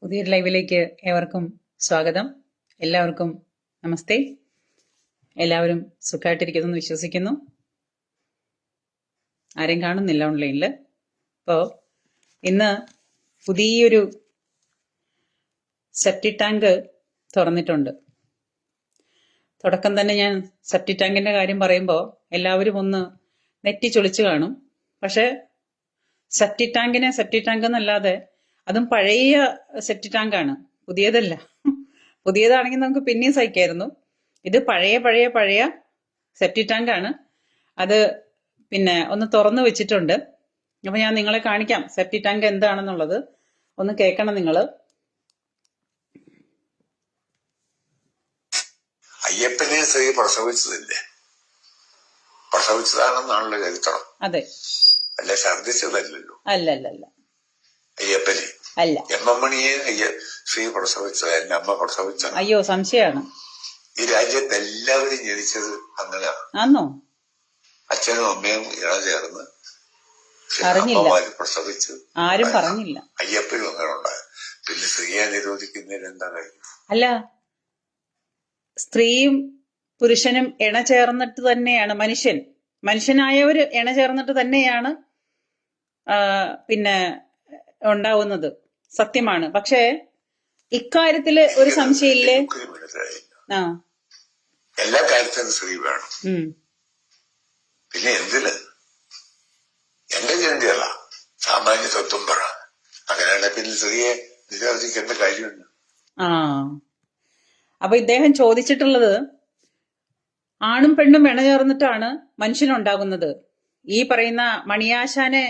പുതിയൊരു ലൈവിലേക്ക് ഏവർക്കും സ്വാഗതം. എല്ലാവർക്കും നമസ്തേ. എല്ലാവരും സുഖമായിട്ടിരിക്കുന്നു എന്ന് വിശ്വസിക്കുന്നു. ആരെയും കാണുന്നില്ല ഓൺലൈനിൽ. അപ്പോൾ ഇന്ന് പുതിയൊരു സെപ്റ്റി ടാങ്ക് തുറന്നിട്ടുണ്ട്. തുടക്കം തന്നെ ഞാൻ സെപ്റ്റി ടാങ്കിന്റെ കാര്യം പറയുമ്പോൾ എല്ലാവരും ഒന്ന് നെറ്റി ചൊളിച്ചു കാണും. പക്ഷെ സെപ്റ്റി ടാങ്ക് എന്നല്ലാതെ അതും പഴയ സെപ്റ്റി ടാങ്കാണ്, പുതിയതല്ല. പുതിയതാണെങ്കിൽ നമുക്ക് പിന്നെയും സഹിക്കായിരുന്നു. ഇത് പഴയ സെപ്റ്റി ടാങ്കാണ്. അത് പിന്നെ ഒന്ന് തുറന്നു വെച്ചിട്ടുണ്ട്. അപ്പൊ ഞാൻ നിങ്ങളെ കാണിക്കാം സെപ്റ്റി ടാങ്ക് എന്താണെന്നുള്ളത്. ഒന്ന് കേൾക്കണം നിങ്ങള്. അയ്യപ്പനെ സ്ത്രീ പ്രസവിച്ചതില്ലേ, പ്രസവിച്ചതാണെന്നാണല്ലോ ചരിത്രം. അതെ, അല്ല ഛർദിച്ചതല്ലല്ലോ. അല്ല അയ്യപ്പനെ അല്ല, എമ്മണിയെ സ്ത്രീ പ്രസവിച്ചത്, എന്റെ അമ്മ പ്രസവിച്ച. അയ്യോ സംശയമാണ്. ഈ രാജ്യത്ത് എല്ലാവരും ജനിച്ചത് അങ്ങനെയാണ്. ആന്നോ? അച്ഛനും അമ്മയും ഇണ ചേർന്ന് അറിഞ്ഞില്ല, പ്രസവിച്ച് ആരും പറഞ്ഞില്ല. അയ്യപ്പനും അങ്ങനെ ഉണ്ടായത്. പിന്നെ സ്ത്രീയെ നിരോധിക്കുന്നതിന് എന്താ കാര്യം? അല്ല, സ്ത്രീയും പുരുഷനും ഇണ ചേർന്നിട്ട് തന്നെയാണ് മനുഷ്യനായവര് ഇണ ചേർന്നിട്ട് തന്നെയാണ് പിന്നെ ഉണ്ടാവുന്നത്. സത്യമാണ്. പക്ഷേ ഇക്കാര്യത്തില് ഒരു സംശയമില്ലേ? എല്ലാ കാര്യത്തിനും സ്ത്രീ വേണം. പിന്നെ എന്തിന്? എന്റെ ചിന്തയല്ല, സാമാന്യ തത്വം പറ. അങ്ങനെയാണെങ്കിൽ പിന്നെ സ്ത്രീയെ നിരോധിക്കേണ്ട കാര്യമുണ്ട്. അപ്പൊ ഇദ്ദേഹം ചോദിച്ചിട്ടുള്ളത്, ആണും പെണ്ണും ഇണ ചേർന്നിട്ടാണ് മനുഷ്യനുണ്ടാകുന്നത്. ഈ പറയുന്ന മണിയാശാനെ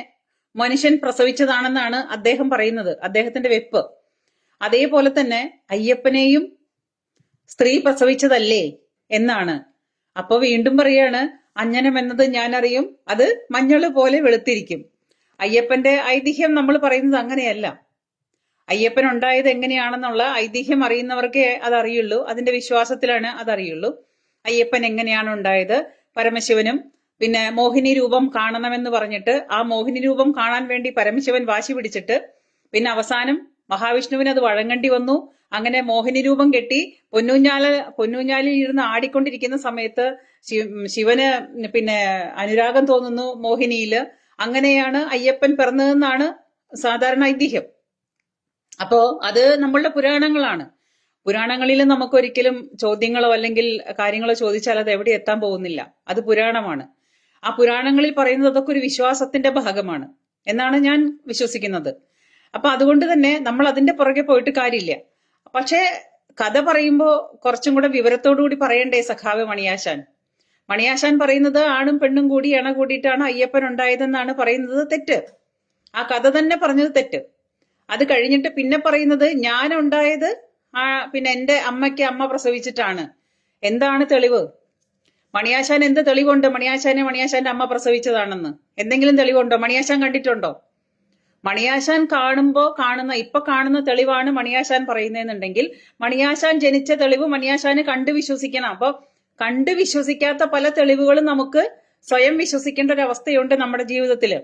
മനുഷ്യൻ പ്രസവിച്ചതാണെന്നാണ് അദ്ദേഹം പറയുന്നത്, അദ്ദേഹത്തിന്റെ വെപ്പ്. അതേപോലെ തന്നെ അയ്യപ്പനെയും സ്ത്രീ പ്രസവിച്ചതല്ലേ എന്നാണ്. അപ്പൊ വീണ്ടും പറയാണ്, അഞ്ജനം എന്നത് ഞാൻ അറിയും, അത് മഞ്ഞള് പോലെ വെളുത്തിരിക്കും. അയ്യപ്പന്റെ ഐതിഹ്യം നമ്മൾ പറയുന്നത് അങ്ങനെയല്ല. അയ്യപ്പൻ ഉണ്ടായത് എങ്ങനെയാണെന്നുള്ള ഐതിഹ്യം അറിയുന്നവർക്കേ അതറിയുള്ളൂ, അതിന്റെ വിശ്വാസത്തിലാണ് അതറിയുള്ളൂ. അയ്യപ്പൻ എങ്ങനെയാണ് ഉണ്ടായത്? പരമശിവനും പിന്നെ മോഹിനി രൂപം കാണണമെന്ന് പറഞ്ഞിട്ട് ആ മോഹിനി രൂപം കാണാൻ വേണ്ടി പരമശിവൻ വാശി പിടിച്ചിട്ട് പിന്നെ അവസാനം മഹാവിഷ്ണുവിന് അത് വഴങ്ങേണ്ടി വന്നു. അങ്ങനെ മോഹിനി രൂപം കെട്ടി പൊന്നൂഞ്ഞാലിൽ ഇരുന്ന് ആടിക്കൊണ്ടിരിക്കുന്ന സമയത്ത് ശിവന് പിന്നെ അനുരാഗം തോന്നുന്നു മോഹിനിയില്. അങ്ങനെയാണ് അയ്യപ്പൻ പിറന്നതെന്നാണ് സാധാരണ ഐതിഹ്യം. അപ്പോ അത് നമ്മളുടെ പുരാണങ്ങളാണ്. പുരാണങ്ങളിൽ നമുക്കൊരിക്കലും ചോദ്യങ്ങളോ അല്ലെങ്കിൽ കാര്യങ്ങളോ ചോദിച്ചാൽ അത് എവിടെ എത്താൻ പോകുന്നില്ല. അത് പുരാണമാണ്. ആ പുരാണങ്ങളിൽ പറയുന്നത് അതൊക്കെ ഒരു വിശ്വാസത്തിന്റെ ഭാഗമാണ് എന്നാണ് ഞാൻ വിശ്വസിക്കുന്നത്. അപ്പൊ അതുകൊണ്ട് തന്നെ നമ്മൾ അതിന്റെ പുറകെ പോയിട്ട് കാര്യമില്ല. പക്ഷേ കഥ പറയുമ്പോൾ കുറച്ചും കൂടെ വിവരത്തോടുകൂടി പറയണ്ടേ സഖാവ് മണിയാശാൻ പറയുന്നത് ആണും പെണ്ണും കൂടി ഇണ കൂടിയിട്ടാണ് അയ്യപ്പൻ ഉണ്ടായതെന്നാണ് പറയുന്നത്. തെറ്റ്. ആ കഥ തന്നെ പറഞ്ഞത് തെറ്റ്. അത് കഴിഞ്ഞിട്ട് പിന്നെ പറയുന്നത് ഞാൻ ഉണ്ടായത് പിന്നെ എന്റെ അമ്മ പ്രസവിച്ചിട്ടാണ്. എന്താണ് തെളിവ്? മണിയാശാൻ എന്ത് തെളിവുണ്ട് മണിയാശാന്റെ അമ്മ പ്രസവിച്ചതാണെന്ന്? എന്തെങ്കിലും തെളിവുണ്ടോ? മണിയാശാൻ കണ്ടിട്ടുണ്ടോ? മണിയാശാൻ ഇപ്പൊ കാണുന്ന തെളിവാണ് മണിയാശാൻ പറയുന്നതെന്നുണ്ടെങ്കിൽ മണിയാശാൻ ജനിച്ച തെളിവ് മണിയാശാന് കണ്ടു വിശ്വസിക്കണം. അപ്പൊ കണ്ടു വിശ്വസിക്കാത്ത പല തെളിവുകളും നമുക്ക് സ്വയം വിശ്വസിക്കേണ്ട ഒരു അവസ്ഥയുണ്ട് നമ്മുടെ ജീവിതത്തില്.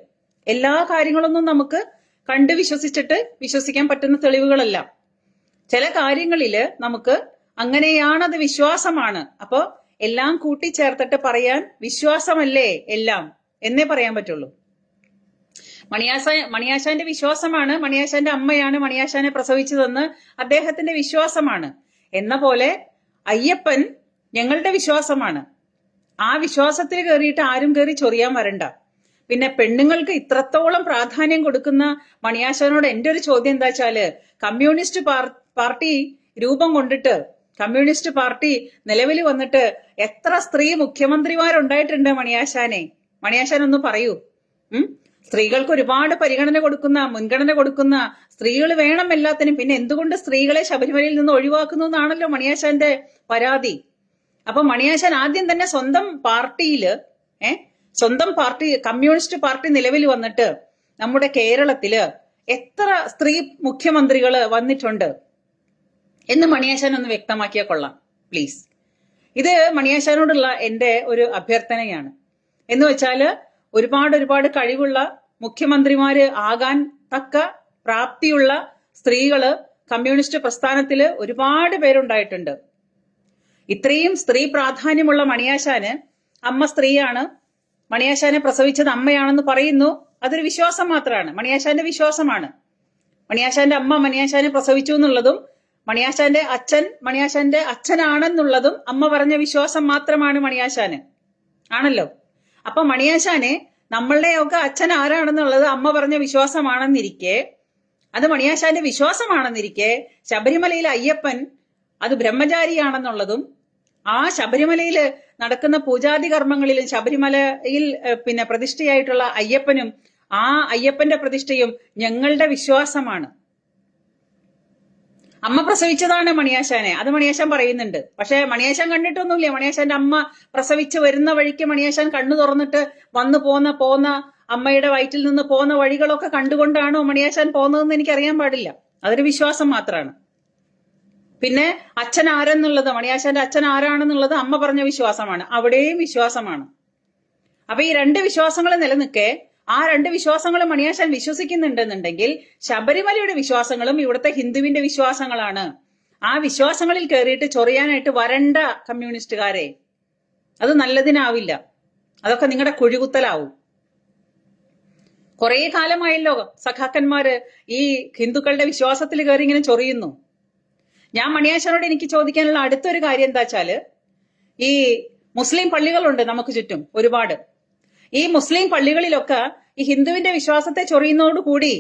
എല്ലാ കാര്യങ്ങളൊന്നും നമുക്ക് കണ്ടു വിശ്വസിക്കാൻ പറ്റുന്ന തെളിവുകളല്ല. ചില കാര്യങ്ങളില് നമുക്ക് അങ്ങനെയാണത് വിശ്വാസമാണ്. അപ്പൊ എല്ലാം കൂട്ടിച്ചേർത്തിട്ട് പറയാൻ വിശ്വാസമല്ലേ എല്ലാം എന്നേ പറയാൻ പറ്റുള്ളൂ. മണിയാശാന്റെ വിശ്വാസമാണ്, മണിയാശാന്റെ അമ്മയാണ് മണിയാശാനെ പ്രസവിച്ചതെന്ന് അദ്ദേഹത്തിന്റെ വിശ്വാസമാണ്. എന്ന പോലെ അയ്യപ്പൻ ഞങ്ങളുടെ വിശ്വാസമാണ്. ആ വിശ്വാസത്തിൽ കയറിയിട്ട് ആരും കയറി ചൊറിയാൻ വരണ്ട. പിന്നെ പെണ്ണുങ്ങൾക്ക് ഇത്രത്തോളം പ്രാധാന്യം കൊടുക്കുന്ന മണിയാശാനോട് എന്റെ ഒരു ചോദ്യം എന്താ വെച്ചാല്, കമ്മ്യൂണിസ്റ്റ് പാർട്ടി രൂപം കൊണ്ടിട്ട് കമ്മ്യൂണിസ്റ്റ് പാർട്ടി നിലവിൽ വന്നിട്ട് എത്ര സ്ത്രീ മുഖ്യമന്ത്രിമാരുണ്ടായിട്ടുണ്ട് മണിയാശാൻ ഒന്ന് പറയൂ. സ്ത്രീകൾക്ക് ഒരുപാട് മുൻഗണന കൊടുക്കുന്ന സ്ത്രീകൾ വേണം എല്ലാത്തിനും. പിന്നെ എന്തുകൊണ്ട് സ്ത്രീകളെ ശബരിമലയിൽ നിന്ന് ഒഴിവാക്കുന്നു എന്നാണല്ലോ മണിയാശാന്റെ പരാതി. അപ്പൊ മണിയാശാൻ ആദ്യം തന്നെ സ്വന്തം പാർട്ടി കമ്മ്യൂണിസ്റ്റ് പാർട്ടി നിലവിൽ വന്നിട്ട് നമ്മുടെ കേരളത്തില് എത്ര സ്ത്രീ മുഖ്യമന്ത്രികള് വന്നിട്ടുണ്ട് എന്ന് മണിയാശാൻ ഒന്ന് വ്യക്തമാക്കിയാൽ കൊള്ളാം പ്ലീസ്. ഇത് മണിയാശാനോടുള്ള എന്റെ ഒരു അഭ്യർത്ഥനയാണ്. എന്ന് വെച്ചാല് ഒരുപാട് കഴിവുള്ള മുഖ്യമന്ത്രിമാര് ആകാൻ തക്ക പ്രാപ്തിയുള്ള സ്ത്രീകള് കമ്മ്യൂണിസ്റ്റ് പ്രസ്ഥാനത്തില് ഒരുപാട് പേരുണ്ടായിട്ടുണ്ട്. ഇത്രയും സ്ത്രീ പ്രാധാന്യമുള്ള മണിയാശാന് അമ്മ സ്ത്രീയാണ്, മണിയാശാനെ പ്രസവിച്ചത് അമ്മയാണെന്ന് പറയുന്നു. അതൊരു വിശ്വാസം മാത്രമാണ്, മണിയാശാന്റെ വിശ്വാസമാണ്. മണിയാശാന്റെ അമ്മ മണിയാശാനെ പ്രസവിച്ചു എന്നുള്ളതും മണിയാശാന്റെ അച്ഛൻ മണിയാശാന്റെ അച്ഛനാണെന്നുള്ളതും അമ്മ പറഞ്ഞ വിശ്വാസം മാത്രമാണ് മണിയാശാന്, ആണല്ലോ. അപ്പൊ മണിയാശാനെ നമ്മളുടെയൊക്കെ അച്ഛൻ ആരാണെന്നുള്ളത് അമ്മ പറഞ്ഞ വിശ്വാസമാണെന്നിരിക്കെ, അത് മണിയാശാന്റെ വിശ്വാസമാണെന്നിരിക്കെ, ശബരിമലയിലെ അയ്യപ്പൻ അത് ബ്രഹ്മചാരിയാണെന്നുള്ളതും ആ ശബരിമലയിൽ നടക്കുന്ന പൂജാതി കർമ്മങ്ങളിലും ശബരിമലയിൽ പ്രതിഷ്ഠയായിട്ടുള്ള അയ്യപ്പനും ആ അയ്യപ്പന്റെ പ്രതിഷ്ഠയും ഞങ്ങളുടെ വിശ്വാസമാണ്. അമ്മ പ്രസവിച്ചതാണ് മണിയാശാനെ, അത് മണിയാശാൻ പറയുന്നുണ്ട്. പക്ഷെ മണിയാശാൻ കണ്ടിട്ടൊന്നുമില്ല. മണിയാശാന്റെ അമ്മ പ്രസവിച്ച് വരുന്ന വഴിക്ക് മണിയാശാൻ കണ്ണു തുറന്നിട്ട് വന്നു പോന്ന അമ്മയുടെ വയറ്റിൽ നിന്ന് പോന്ന വഴികളൊക്കെ കണ്ടുകൊണ്ടാണോ മണിയാശാൻ പോകുന്നതെന്ന് എനിക്കറിയാൻ പാടില്ല. അതൊരു വിശ്വാസം മാത്രമാണ്. പിന്നെ അച്ഛൻ ആരെന്നുള്ളത്, മണിയാശാന്റെ അച്ഛൻ ആരാണെന്നുള്ളത് അമ്മ പറഞ്ഞ വിശ്വാസമാണ്, അവിടെയും വിശ്വാസമാണ്. അപ്പൊ ഈ രണ്ട് വിശ്വാസങ്ങൾ നിലനിൽക്കെ ആ രണ്ട് വിശ്വാസങ്ങൾ മണിയാശാൻ വിശ്വസിക്കുന്നുണ്ടെന്നുണ്ടെങ്കിൽ ശബരിമലയുടെ വിശ്വാസങ്ങളും ഇവിടുത്തെ ഹിന്ദുവിന്റെ വിശ്വാസങ്ങളാണ്. ആ വിശ്വാസങ്ങളിൽ കയറിയിട്ട് ചൊറിയാനായിട്ട് വരണ്ട കമ്മ്യൂണിസ്റ്റുകാരെ, അത് നല്ലതിനാവില്ല. അതൊക്കെ നിങ്ങളുടെ കുഴികുത്തലാവും. കുറെ കാലമായല്ലോ സഖാക്കന്മാര് ഈ ഹിന്ദുക്കളുടെ വിശ്വാസത്തിൽ കയറി ഇങ്ങനെ ചൊറിയുന്നു. ഞാൻ മണിയാശാനോട് എനിക്ക് ചോദിക്കാനുള്ള അടുത്തൊരു കാര്യം എന്താ വെച്ചാല്, ഈ മുസ്ലിം പള്ളികളുണ്ട് നമുക്ക് ചുറ്റും ഒരുപാട്. ഈ മുസ്ലിം പള്ളികളിലൊക്കെ ഈ ഹിന്ദുവിന്റെ വിശ്വാസത്തെ ചൊറിയുന്നതോടുകൂടി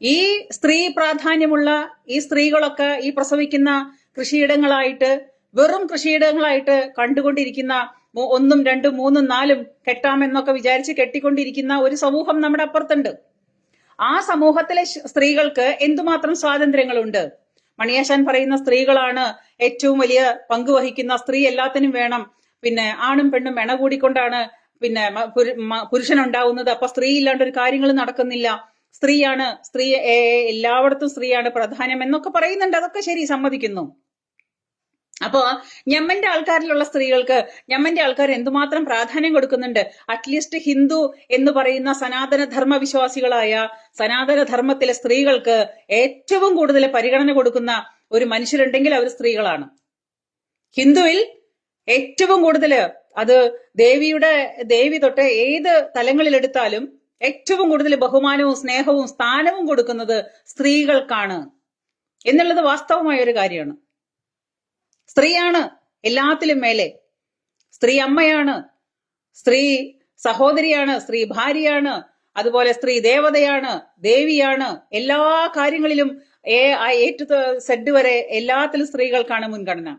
ഈ സ്ത്രീ പ്രാധാന്യമുള്ള ഈ സ്ത്രീകളൊക്കെ ഈ പ്രസവിക്കുന്ന കൃഷിയിടങ്ങളായിട്ട് വെറും കൃഷിയിടങ്ങളായിട്ട് കണ്ടുകൊണ്ടിരിക്കുന്ന 1, 2, 3, 4 കെട്ടാമെന്നൊക്കെ വിചാരിച്ച് കെട്ടിക്കൊണ്ടിരിക്കുന്ന ഒരു സമൂഹം നമ്മുടെ അപ്പുറത്തുണ്ട്. ആ സമൂഹത്തിലെ സ്ത്രീകൾക്ക് എന്തുമാത്രം സ്വാതന്ത്ര്യങ്ങളുണ്ട്. മണിയാശാൻ പറയുന്ന സ്ത്രീകളാണ് ഏറ്റവും വലിയ പങ്ക് വഹിക്കുന്ന, സ്ത്രീ എല്ലാത്തിനും വേണം, ആണും പെണ്ണും എണ കൂടിക്കൊണ്ടാണ് പുരുഷനുണ്ടാവുന്നത്, അപ്പൊ സ്ത്രീ ഇല്ലാണ്ട് ഒരു കാര്യങ്ങൾ നടക്കുന്നില്ല, സ്ത്രീയാണ് എല്ലായിടത്തും സ്ത്രീയാണ് പ്രധാനം എന്നൊക്കെ പറയുന്നുണ്ട്. അതൊക്കെ ശരി, സമ്മതിക്കുന്നു. അപ്പോ ഞമ്മന്റെ ആൾക്കാരിലുള്ള സ്ത്രീകൾക്ക് ഞമ്മന്റെ ആൾക്കാർ എന്തുമാത്രം പ്രാധാന്യം കൊടുക്കുന്നുണ്ട്. അറ്റ്ലീസ്റ്റ് ഹിന്ദു എന്ന് പറയുന്ന സനാതനധർമ്മ വിശ്വാസികളായ സനാതനധർമ്മത്തിലെ സ്ത്രീകൾക്ക് ഏറ്റവും കൂടുതൽ പരിഗണന കൊടുക്കുന്ന ഒരു മനുഷ്യരുണ്ടെങ്കിൽ അവർ സ്ത്രീകളാണ്. ഹിന്ദുവിൽ ഏറ്റവും കൂടുതൽ, അത് ദേവി തൊട്ട് ഏത് തലങ്ങളിലെടുത്താലും ഏറ്റവും കൂടുതൽ ബഹുമാനവും സ്നേഹവും സ്ഥാനവും കൊടുക്കുന്നത് സ്ത്രീകൾക്കാണ് എന്നുള്ളത് വാസ്തവമായ ഒരു കാര്യമാണ്. സ്ത്രീയാണ് എല്ലാത്തിലും മേലെ. സ്ത്രീ അമ്മയാണ്, സ്ത്രീ സഹോദരിയാണ്, സ്ത്രീ ഭാര്യയാണ്, അതുപോലെ സ്ത്രീ ദേവതയാണ്, ദേവിയാണ്. എല്ലാ കാര്യങ്ങളിലും A to Z വരെ എല്ലാത്തിലും സ്ത്രീകൾക്കാണ് മുൻഗണന.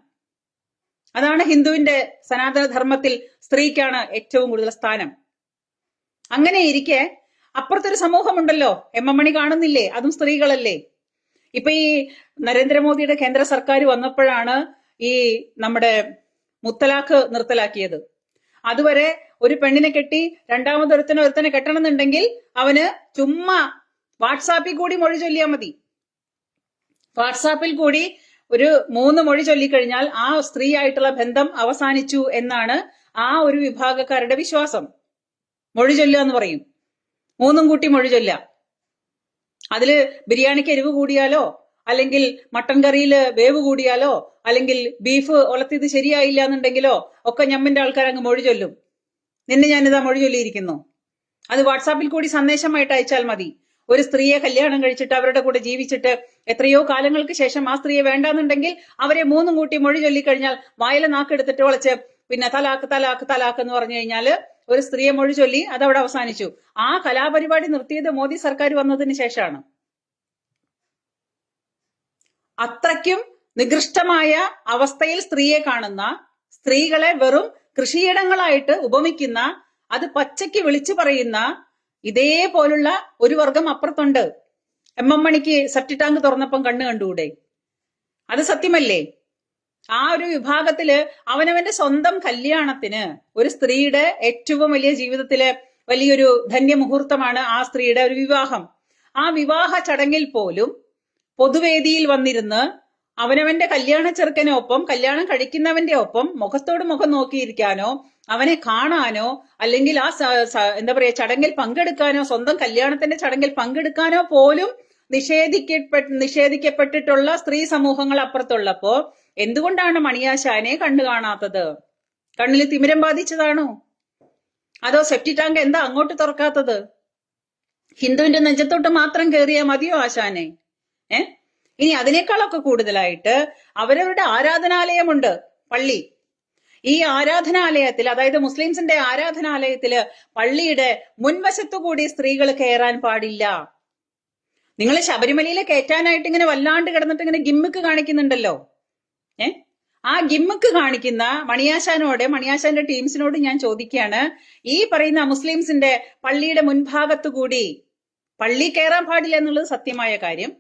അതാണ് ഹിന്ദുവിന്റെ സനാതനധർമ്മത്തിൽ സ്ത്രീക്കാണ് ഏറ്റവും കൂടുതൽ സ്ഥാനം. അങ്ങനെ ഇരിക്കെ അപ്പുറത്തൊരു സമൂഹമുണ്ടല്ലോ, MM മണി കാണുന്നില്ലേ, അതും സ്ത്രീകളല്ലേ. ഇപ്പൊ ഈ നരേന്ദ്രമോദിയുടെ കേന്ദ്ര സർക്കാർ വന്നപ്പോഴാണ് ഈ നമ്മുടെ മുത്തലാഖ് നിർത്തലാക്കിയത്. അതുവരെ ഒരു പെണ്ണിനെ കെട്ടി ഒരുത്തനെ കെട്ടണമെന്നുണ്ടെങ്കിൽ അവന് ചുമ്മാ വാട്സാപ്പിൽ കൂടി മൊഴി ചൊല്ലിയാൽ മതി. വാട്സാപ്പിൽ കൂടി ഒരു 3 മൊഴി ചൊല്ലിക്കഴിഞ്ഞാൽ ആ സ്ത്രീ ആയിട്ടുള്ള ബന്ധം അവസാനിച്ചു എന്നാണ് ആ ഒരു വിഭാഗക്കാരുടെ വിശ്വാസം. മൊഴി ചൊല്ലുക എന്ന് പറയും, 3 കൂട്ടി മൊഴി ചൊല്ലുക. അതില് ബിരിയാണിക്ക് എരിവ് കൂടിയാലോ, അല്ലെങ്കിൽ മട്ടൻ കറിയില് വേവ് കൂടിയാലോ, അല്ലെങ്കിൽ ബീഫ് ഉലത്തിയത് ശരിയായില്ല എന്നുണ്ടെങ്കിലോ ഒക്കെ ഞമ്മന്റെ ആൾക്കാർ അങ്ങ് മൊഴി ചൊല്ലും. നിന്നെ ഞാനിതാ മൊഴി ചൊല്ലിയിരിക്കുന്നു. അത് വാട്സാപ്പിൽ കൂടി സന്ദേശമായിട്ട് അയച്ചാൽ മതി. ഒരു സ്ത്രീയെ കല്യാണം കഴിച്ചിട്ട് അവരുടെ കൂടെ ജീവിച്ചിട്ട് എത്രയോ കാലങ്ങൾക്ക് ശേഷം ആ സ്ത്രീയെ വേണ്ടാന്നുണ്ടെങ്കിൽ അവരെ 3 കൂട്ടി മൊഴി ചൊല്ലിക്കഴിഞ്ഞാൽ വായിലെ നാക്കെടുത്തിട്ട് വളച്ച് തലാക്ക് തലാക്ക് തലാക്ക് എന്ന് പറഞ്ഞു കഴിഞ്ഞാല് ഒരു സ്ത്രീയെ മൊഴി ചൊല്ലി അതവിടെ അവസാനിച്ചു. ആ കലാപരിപാടി നിർത്തിയത് മോദി സർക്കാർ വന്നതിന് ശേഷമാണ്. അത്രയ്ക്കും നികൃഷ്ടമായ അവസ്ഥയിൽ സ്ത്രീയെ കാണുന്ന, സ്ത്രീകളെ വെറും കൃഷിയിടങ്ങളായിട്ട് ഉപമിക്കുന്ന, അത് പച്ചയ്ക്ക് വിളിച്ചു പറയുന്ന ഇതേപോലുള്ള ഒരു വർഗം അപ്പുറത്തുണ്ട്. MM മണിക്ക് സെപ്റ്റി ടാങ്ക് തുറന്നപ്പം കണ്ണു കണ്ടുകൂടെ? അത് സത്യമല്ലേ? ആ ഒരു വിഭാഗത്തില് അവനവന്റെ സ്വന്തം കല്യാണത്തിന് ഒരു സ്ത്രീയുടെ ഏറ്റവും വലിയ ജീവിതത്തിലെ വലിയൊരു ധന്യമുഹൂർത്തമാണ് ആ സ്ത്രീയുടെ ഒരു വിവാഹം. ആ വിവാഹ ചടങ്ങിൽ പോലും പൊതുവേദിയിൽ വന്നിരുന്ന് അവനവന്റെ കല്യാണ ചെറുക്കനൊപ്പം, കല്യാണം കഴിക്കുന്നവന്റെ ഒപ്പം മുഖത്തോട് മുഖം നോക്കിയിരിക്കാനോ, അവനെ കാണാനോ, അല്ലെങ്കിൽ ആ ചടങ്ങിൽ പങ്കെടുക്കാനോ, സ്വന്തം കല്യാണത്തിന്റെ ചടങ്ങിൽ പങ്കെടുക്കാനോ പോലും നിഷേധിക്കപ്പെട്ടിട്ടുള്ള സ്ത്രീ സമൂഹങ്ങൾ അപ്പുറത്തുള്ളപ്പോ എന്തുകൊണ്ടാണ് മണിയാശാനെ കണ്ണു കാണാത്തത്? കണ്ണിൽ തിമിരം ബാധിച്ചതാണോ? അതോ സെപ്റ്റി ടാങ്ക് എന്താ അങ്ങോട്ട് തുറക്കാത്തത്? ഹിന്ദുവിന്റെ നെഞ്ചത്തോട്ട് മാത്രം കയറിയാ മതിയോ ആശാനെ? ഇനി അതിനേക്കാളൊക്കെ കൂടുതലായിട്ട് അവരവരുടെ ആരാധനാലയമുണ്ട്, പള്ളി. ഈ ആരാധനാലയത്തിൽ, അതായത് മുസ്ലിംസിന്റെ ആരാധനാലയത്തില് പള്ളിയുടെ മുൻവശത്തുകൂടി സ്ത്രീകൾ കയറാൻ പാടില്ല. നിങ്ങൾ ശബരിമലയിലെ കയറ്റാനായിട്ട് ഇങ്ങനെ വല്ലാണ്ട് കിടന്നിട്ട് ഇങ്ങനെ ഗിമ്മിക്ക് കാണിക്കുന്നുണ്ടല്ലോ. ആ ഗിമ്മിക്ക് കാണിക്കുന്ന മണിയാശാന്റെ ടീംസിനോട് ഞാൻ ചോദിക്കുകയാണ്, ഈ പറയുന്ന മുസ്ലിംസിന്റെ പള്ളിയുടെ മുൻഭാഗത്തു കൂടി, പള്ളി കയറാൻ പാടില്ല എന്നുള്ളത് സത്യമായ കാര്യം,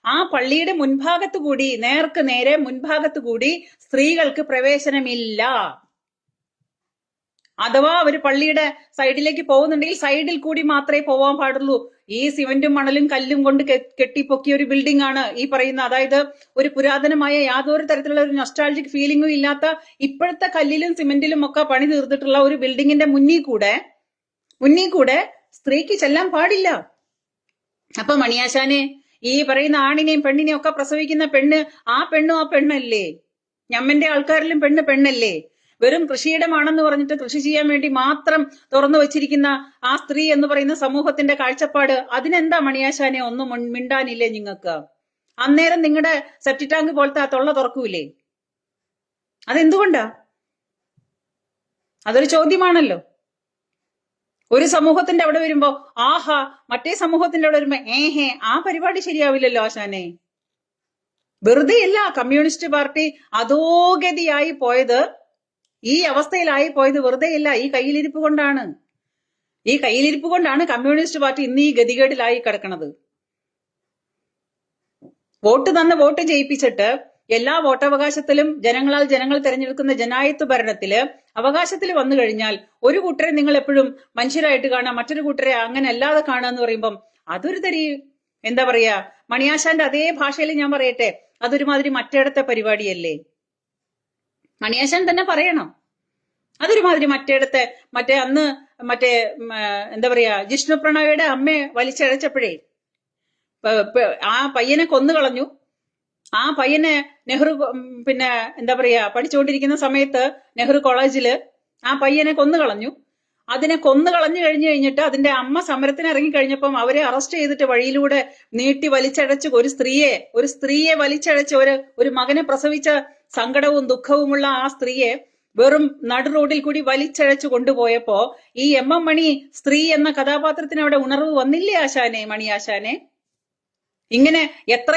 ആ പള്ളിയുടെ മുൻഭാഗത്തു കൂടി, നേർക്ക് നേരെ മുൻഭാഗത്തു കൂടി സ്ത്രീകൾക്ക് പ്രവേശനമില്ല. അഥവാ അവർ പള്ളിയുടെ സൈഡിലേക്ക് പോകുന്നുണ്ടെങ്കിൽ സൈഡിൽ കൂടി മാത്രമേ പോവാൻ പാടുള്ളൂ. ഈ സിമന്റും മണലും കല്ലും കൊണ്ട് കെട്ടിപ്പൊക്കിയ ഒരു ബിൽഡിംഗ് ആണ് ഈ പറയുന്ന, അതായത് ഒരു പുരാതനമായ യാതൊരു തരത്തിലുള്ള ഒരു നൊസ്റ്റാൾജിക് ഫീലിംഗും ഇല്ലാത്ത, ഇപ്പോഴത്തെ കല്ലിലും സിമന്റിലും ഒക്കെ പണി തീർത്തിട്ടുള്ള ഒരു ബിൽഡിങ്ങിന്റെ മുന്നിൽ കൂടെ സ്ത്രീക്ക് ചെല്ലാൻ പാടില്ല. അപ്പൊ മണിയാശാനെ, ഈ പറയുന്ന ആണിനെയും പെണ്ണിനെയും ഒക്കെ പ്രസവിക്കുന്ന പെണ്ണ്, ആ പെണ്ണല്ലേ? ഞമ്മന്റെ ആൾക്കാരിലും പെണ്ണല്ലേ? വെറും കൃഷിയിടമാണെന്ന് പറഞ്ഞിട്ട് കൃഷി ചെയ്യാൻ വേണ്ടി മാത്രം തുറന്നു വെച്ചിരിക്കുന്ന ആ സ്ത്രീ എന്ന് പറയുന്ന സമൂഹത്തിന്റെ കാഴ്ചപ്പാട്, അതിനെന്താ മണിയാശാനെ ഒന്നും മിണ്ടാനില്ലേ നിങ്ങൾക്ക്? അന്നേരം നിങ്ങളുടെ സെപ്റ്റി ടാങ്ക് പോലത്തെ ആ തൊള്ള തുറക്കൂലേ? അതെന്തുകൊണ്ടാ? അതൊരു ചോദ്യമാണല്ലോ. ഒരു സമൂഹത്തിന്റെ അവിടെ വരുമ്പോ ആഹാ, മറ്റേ സമൂഹത്തിന്റെ അവിടെ വരുമ്പോ ഏഹേ, ആ പരിപാടി ശരിയാവില്ലല്ലോ ആശാനെ. വെറുതെയല്ല കമ്മ്യൂണിസ്റ്റ് പാർട്ടി അധോഗതിയായി പോയത്, ഈ അവസ്ഥയിലായി പോയത് വെറുതെയല്ല. ഈ കയ്യിലിരിപ്പ് കൊണ്ടാണ് കമ്മ്യൂണിസ്റ്റ് പാർട്ടി ഇന്ന് ഈ ഗതികേടിലായി കിടക്കുന്നത്. വോട്ട് ജയിപ്പിച്ചിട്ട് എല്ലാ വോട്ടവകാശത്തിലും ജനങ്ങൾ തെരഞ്ഞെടുക്കുന്ന ജനായത്ത് ഭരണത്തില് അവകാശത്തിൽ വന്നു കഴിഞ്ഞാൽ ഒരു കൂട്ടരെ നിങ്ങൾ എപ്പോഴും മനുഷ്യരായിട്ട് കാണാം, മറ്റൊരു കൂട്ടരെ അങ്ങനെ അല്ലാതെ കാണുക എന്ന് പറയുമ്പം അതൊരു എന്താ പറയാ, മണിയാശാന്റെ അതേ ഭാഷയിൽ ഞാൻ പറയട്ടെ, അതൊരുമാതിരി മറ്റേടത്തെ പരിപാടിയല്ലേ? മണിയാശാൻ തന്നെ പറയണം, അതൊരുമാതിരി അന്ന് എന്താ പറയാ, ജിഷ്ണു പ്രണോയുടെ അമ്മയെ വലിച്ചഴച്ചപ്പോഴേ ആ പയ്യനെ കൊന്നുകളഞ്ഞു. ആ പയ്യനെ നെഹ്റു എന്താ പറയാ, പഠിച്ചുകൊണ്ടിരിക്കുന്ന സമയത്ത് നെഹ്റു കോളേജില് ആ പയ്യനെ കൊന്നുകളഞ്ഞു. അതിനെ കൊന്നുകളഞ്ഞു കഴിഞ്ഞിട്ട് അതിന്റെ അമ്മ സമരത്തിന് ഇറങ്ങിക്കഴിഞ്ഞപ്പം അവരെ അറസ്റ്റ് ചെയ്തിട്ട് വഴിയിലൂടെ നീട്ടി വലിച്ചഴച്ച് ഒരു സ്ത്രീയെ വലിച്ചഴച്ച് ഒരു മകനെ പ്രസവിച്ച സങ്കടവും ദുഃഖവുമുള്ള ആ സ്ത്രീയെ വെറും നടു റോഡിൽ കൂടി വലിച്ചഴച്ചു കൊണ്ടുപോയപ്പോ ഈ എം മണി സ്ത്രീ എന്ന കഥാപാത്രത്തിന് അവിടെ ഉണർവ് വന്നില്ലേ ആശാനെ, മണിയാശാനെ? ഇങ്ങനെ എത്ര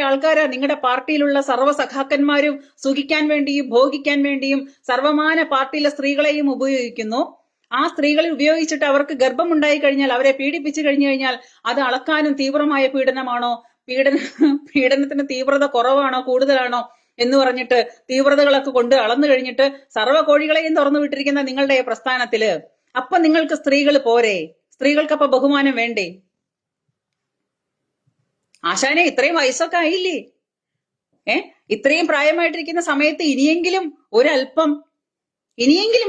ആൾക്കാരാ നിങ്ങളുടെ പാർട്ടിയിലുള്ള സർവ്വ സഖാക്കന്മാരും സുഖിക്കാൻ വേണ്ടിയും ഭോഗിക്കാൻ വേണ്ടിയും സർവമാന പാർട്ടിയിലെ സ്ത്രീകളെയും ഉപയോഗിക്കുന്നു. ആ സ്ത്രീകളെ ഉപയോഗിച്ചിട്ട് അവർക്ക് ഗർഭം ഉണ്ടായി കഴിഞ്ഞാൽ, അവരെ പീഡിപ്പിച്ചു കഴിഞ്ഞാൽ അത് അളക്കാനും തീവ്രമായ പീഡനമാണോ, പീഡനത്തിന് തീവ്രത കുറവാണോ കൂടുതലാണോ എന്ന് പറഞ്ഞിട്ട് തീവ്രതകളൊക്കെ കൊണ്ട് അളന്നു കഴിഞ്ഞിട്ട് സർവ്വ കോഴികളെയും തുറന്നു വിട്ടിരിക്കുന്ന നിങ്ങളുടെ പ്രസ്ഥാനത്തില് അപ്പൊ നിങ്ങൾക്ക് സ്ത്രീകൾ പോരെ? സ്ത്രീകൾക്ക് അപ്പൊ ബഹുമാനം വേണ്ടേ? ആശാനെ, ഇത്രയും വയസ്സൊക്കെ ആയില്ലേ? ഇത്രയും പ്രായമായിട്ടിരിക്കുന്ന സമയത്ത് ഇനിയെങ്കിലും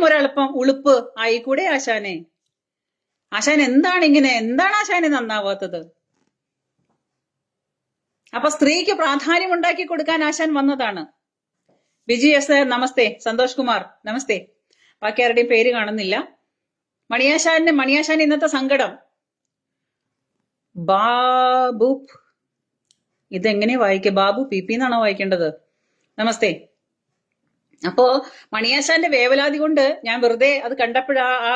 ഒരല്പം ഉളുപ്പ് ആയിക്കൂടെ ആശാനെ? ആശാൻ എന്താണ് ആശാനെ നന്നാവാത്തത്? അപ്പൊ സ്ത്രീക്ക് പ്രാധാന്യം ഉണ്ടാക്കി കൊടുക്കാൻ ആശാൻ വന്നതാണ്. ബിജി എസ് നമസ്തേ, സന്തോഷ് കുമാർ നമസ്തേ, ബാക്കി ആരുടെയും പേര് കാണുന്നില്ല. മണിയാശാൻ ഇന്നത്തെ സങ്കടം. ബാബു, ഇതെങ്ങനെ വായിക്കുക? ബാബു PP എന്നാണോ വായിക്കേണ്ടത്? നമസ്തേ. അപ്പോ മണിയാശാന്റെ വേവലാതി കൊണ്ട് ഞാൻ വെറുതെ അത് കണ്ടപ്പോഴാ, ആ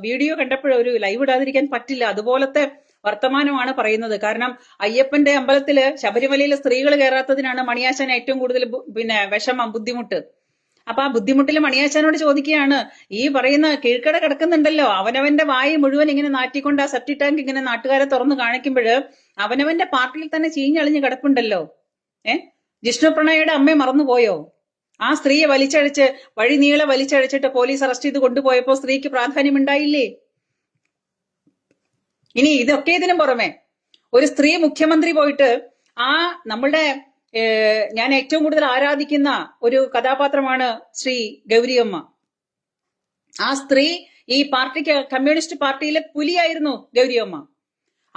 വീഡിയോ കണ്ടപ്പോഴ ഒരു ലൈവ് ഇടാതിരിക്കാൻ പറ്റില്ല. അതുപോലത്തെ വർത്തമാനമാണ് പറയുന്നത്. കാരണം അയ്യപ്പന്റെ അമ്പലത്തില് ശബരിമലയിലെ സ്ത്രീകൾ കയറാത്തതിനാണ് മണിയാശാൻ ഏറ്റവും കൂടുതൽ വിഷമം, ബുദ്ധിമുട്ട്. അപ്പൊ ആ ബുദ്ധിമുട്ടിൽ മണിയാശാനോട് ചോദിക്കുകയാണ്, ഈ പറയുന്ന കീഴ്ക്കട കിടക്കുന്നുണ്ടല്ലോ, അവനവന്റെ വായി മുഴുവൻ ഇങ്ങനെ നാറ്റിക്കൊണ്ട് ആ സെപ്റ്റി ടാങ്ക് ഇങ്ങനെ നാട്ടുകാരെ തുറന്നു കാണിക്കുമ്പോൾ അവനവന്റെ പാർട്ടിയിൽ തന്നെ ചീഞ്ഞളിഞ്ഞ് കിടപ്പുണ്ടല്ലോ. ജിഷ്ണു പ്രണോയുടെ അമ്മയെ മറന്നുപോയോ? ആ സ്ത്രീയെ വഴി നീളെ വലിച്ചഴിച്ചിട്ട് പോലീസ് അറസ്റ്റ് ചെയ്ത് കൊണ്ടുപോയപ്പോ സ്ത്രീക്ക് പ്രാധാന്യം ഉണ്ടായില്ലേ? ഇനി ഇതൊക്കെ ഇതിനും പുറമെ ഒരു സ്ത്രീ മുഖ്യമന്ത്രി പോയിട്ട് നമ്മളുടെ ഞാൻ ഏറ്റവും കൂടുതൽ ആരാധിക്കുന്ന ഒരു കഥാപാത്രമാണ് ശ്രീ ഗൗരിയമ്മ. ആ സ്ത്രീ ഈ കമ്മ്യൂണിസ്റ്റ് പാർട്ടിയിലെ പുലിയായിരുന്നു ഗൗരിയമ്മ.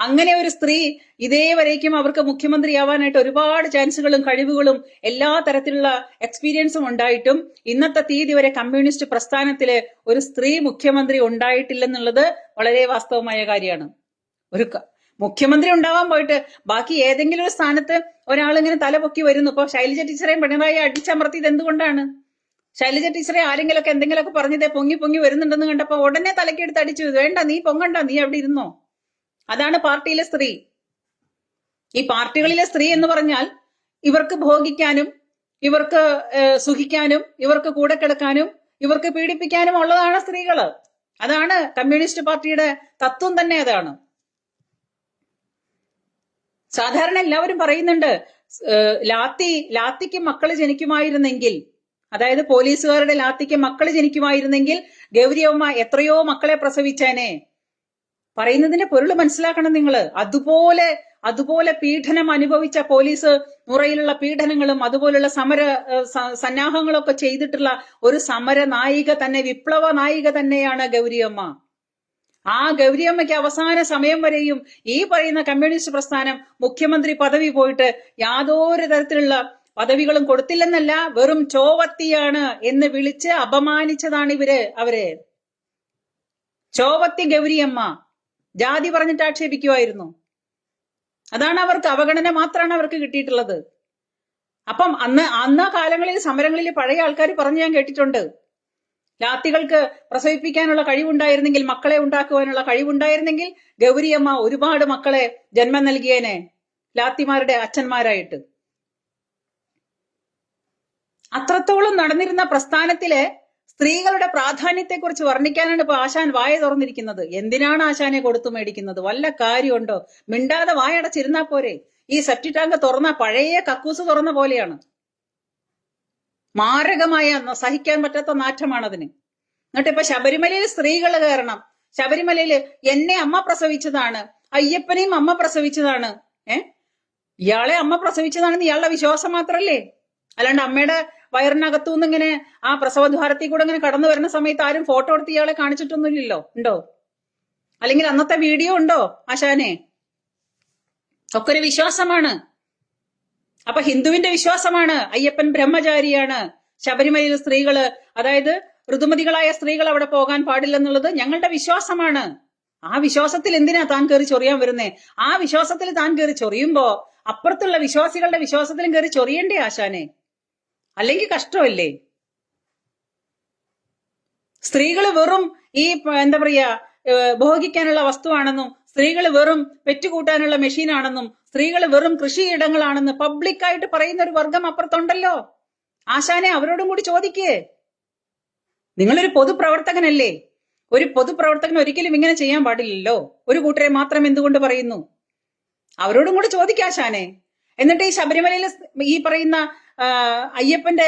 അങ്ങനെ ഒരു സ്ത്രീ ഇതേവരേക്കും അവർക്ക് മുഖ്യമന്ത്രിയാവാനായിട്ട് ഒരുപാട് ചാൻസുകളും കഴിവുകളും എല്ലാ തരത്തിലുള്ള എക്സ്പീരിയൻസും ഉണ്ടായിട്ടും ഇന്നത്തെ തീയതി വരെ കമ്മ്യൂണിസ്റ്റ് പ്രസ്ഥാനത്തില് ഒരു സ്ത്രീ മുഖ്യമന്ത്രി ഉണ്ടായിട്ടില്ലെന്നുള്ളത് വളരെ വാസ്തവമായ കാര്യമാണ്. ഒരു മുഖ്യമന്ത്രി ഉണ്ടാവാൻ പോയിട്ട് ബാക്കി ഏതെങ്കിലും ഒരു സ്ഥാനത്ത് ഒരാളിങ്ങനെ തലപൊക്കി വരുന്നു. ഇപ്പൊ ശൈലജ ടീച്ചറെയും പിണറായി അടിച്ചമർത്തിയത് എന്തുകൊണ്ടാണ്? ശൈലജ ടീച്ചറെ ആരെങ്കിലൊക്കെ എന്തെങ്കിലുമൊക്കെ പറഞ്ഞതേ പൊങ്ങി പൊങ്ങി വരുന്നുണ്ടെന്ന് കണ്ടപ്പോ ഉടനെ തലക്കെടുത്ത് അടിച്ചു. വേണ്ട, നീ പൊങ്ങണ്ട, നീ അവിടെ ഇരുന്നോ. അതാണ് പാർട്ടിയിലെ സ്ത്രീ. ഈ പാർട്ടികളിലെ സ്ത്രീ എന്ന് പറഞ്ഞാൽ ഇവർക്ക് ഭോഗിക്കാനും ഇവർക്ക് സുഖിക്കാനും ഇവർക്ക് കൂടെ കിടക്കാനും ഇവർക്ക് പീഡിപ്പിക്കാനും ഉള്ളതാണ് സ്ത്രീകള്. അതാണ് കമ്മ്യൂണിസ്റ്റ് പാർട്ടിയുടെ തത്വം തന്നെ. അതാണ് സാധാരണ എല്ലാവരും പറയുന്നുണ്ട്, ലാത്തിക്ക് മക്കള് ജനിക്കുമായിരുന്നെങ്കിൽ, അതായത് പോലീസുകാരുടെ ലാത്തിക്ക് മക്കള് ജനിക്കുമായിരുന്നെങ്കിൽ ഗൗരിയമ്മ എത്രയോ മക്കളെ പ്രസവിച്ചേനെ. പറയുന്നതിന്റെ പൊരുൾ മനസ്സിലാക്കണം നിങ്ങള്. അതുപോലെ പീഡനം അനുഭവിച്ച പോലീസ് മുറയിലുള്ള പീഡനങ്ങളും അതുപോലുള്ള സമര സന്നാഹങ്ങളൊക്കെ ചെയ്തിട്ടുള്ള ഒരു സമര നായിക തന്നെ, വിപ്ലവ നായിക തന്നെയാണ് ഗൗരിയമ്മ. ആ ഗൗരിയമ്മയ്ക്ക് അവസാന സമയം വരെയും ഈ പറയുന്ന കമ്മ്യൂണിസ്റ്റ് പ്രസ്ഥാനം മുഖ്യമന്ത്രി പദവി പോയിട്ട് യാതൊരു തരത്തിലുള്ള പദവികളും കൊടുത്തില്ലെന്നല്ല, വെറും ചോവത്തിയാണ് എന്ന് വിളിച്ച് അപമാനിച്ചതാണ് അവരെ. ചോവത്തി ഗൗരിയമ്മ ജാതി പറഞ്ഞിട്ട് ആക്ഷേപിക്കുമായിരുന്നു. അതാണ് അവർക്ക് അവഗണന മാത്രമാണ് അവർക്ക് കിട്ടിയിട്ടുള്ളത്. അപ്പം അന്ന് കാലങ്ങളിൽ സമരങ്ങളിൽ പഴയ ആൾക്കാർ പറഞ്ഞു ഞാൻ കേട്ടിട്ടുണ്ട്, ലാത്തികൾക്ക് പ്രസവിപ്പിക്കാനുള്ള കഴിവുണ്ടായിരുന്നെങ്കിൽ, മക്കളെ ഉണ്ടാക്കുവാനുള്ള കഴിവുണ്ടായിരുന്നെങ്കിൽ ഗൗരിയമ്മ ഒരുപാട് മക്കളെ ജന്മം നൽകിയേനെ ലാത്തിമാരുടെ അച്ഛന്മാരായിട്ട്. അത്രത്തോളം നടന്നിരുന്ന പ്രസ്ഥാനത്തിലെ സ്ത്രീകളുടെ പ്രാധാന്യത്തെക്കുറിച്ച് വർണ്ണിക്കാനാണ് ഇപ്പൊ ആശാൻ വായ തുറന്നിരിക്കുന്നത്. എന്തിനാണ് ആശാനെ കൊടുത്തു മേടിക്കുന്നത്? വല്ല കാര്യമുണ്ടോ? മിണ്ടാതെ വായടച്ചിരുന്നാ പോരെ. ഈ സെപ്റ്റി ടാങ്ക് തുറന്ന പഴയ കക്കൂസ് തുറന്ന പോലെയാണ്. മാരകമായ സഹിക്കാൻ പറ്റാത്ത നാറ്റമാണ് അതിന്. എന്നിട്ട് ഇപ്പൊ ശബരിമലയിൽ സ്ത്രീകൾ കയറണം. ശബരിമലയിൽ എന്നെ അമ്മ പ്രസവിച്ചതാണ്, അയ്യപ്പനെയും അമ്മ പ്രസവിച്ചതാണ്. ഇയാളെ അമ്മ പ്രസവിച്ചതാണെന്ന് ഇയാളുടെ വിശ്വാസം മാത്രല്ലേ? അല്ലാണ്ട് അമ്മയുടെ വയറിനകത്തുനിന്ന് ഇങ്ങനെ ആ പ്രസവദ്വാരത്തിൽ കൂടെ ഇങ്ങനെ കടന്നു വരുന്ന സമയത്ത് ആരും ഫോട്ടോ എടുത്ത് ഇയാളെ കാണിച്ചിട്ടൊന്നുമില്ലല്ലോ. ഉണ്ടോ? അല്ലെങ്കിൽ അന്നത്തെ വീഡിയോ ഉണ്ടോ ആശാനെ? ഒക്കെ ഒരു വിശ്വാസമാണ്. അപ്പൊ ഹിന്ദുവിന്റെ വിശ്വാസമാണ് അയ്യപ്പൻ ബ്രഹ്മചാരിയാണ്, ശബരിമലയിൽ സ്ത്രീകള്, അതായത് ഋതുമതികളായ സ്ത്രീകൾ അവിടെ പോകാൻ പാടില്ലെന്നുള്ളത് ഞങ്ങളുടെ വിശ്വാസമാണ്. ആ വിശ്വാസത്തിൽ എന്തിനാ താൻ കയറി ചൊറിയാൻ വരുന്നേ? ആ വിശ്വാസത്തിൽ താൻ കയറി ചൊറിയുമ്പോ അപ്പുറത്തുള്ള വിശ്വാസികളുടെ വിശ്വാസത്തിലും കയറി ചൊറിയണ്ടേ ആശാനെ? അല്ലെങ്കിൽ കഷ്ടമല്ലേ? സ്ത്രീകള് വെറും ഈ എന്താ പറയാ ഭോഗിക്കാനുള്ള വസ്തുവാണെന്നും സ്ത്രീകള് വെറും പെറ്റുകൂട്ടാനുള്ള മെഷീനാണെന്നും സ്ത്രീകള് വെറും കൃഷിയിടങ്ങളാണെന്ന് പബ്ലിക്കായിട്ട് പറയുന്ന ഒരു വർഗം അപ്പുറത്തുണ്ടല്ലോ. ആശാനെ അവരോടും കൂടി ചോദിക്കേ. നിങ്ങളൊരു പൊതുപ്രവർത്തകനല്ലേ? ഒരു പൊതുപ്രവർത്തകൻ ഒരിക്കലും ഇങ്ങനെ ചെയ്യാൻ പാടില്ലല്ലോ. ഒരു കൂട്ടരെ മാത്രം എന്തുകൊണ്ട് പറയുന്നു? അവരോടും കൂടി ചോദിക്കാശാനെ. എന്നിട്ട് ഈ ശബരിമലയിൽ ഈ പറയുന്ന അയ്യപ്പന്റെ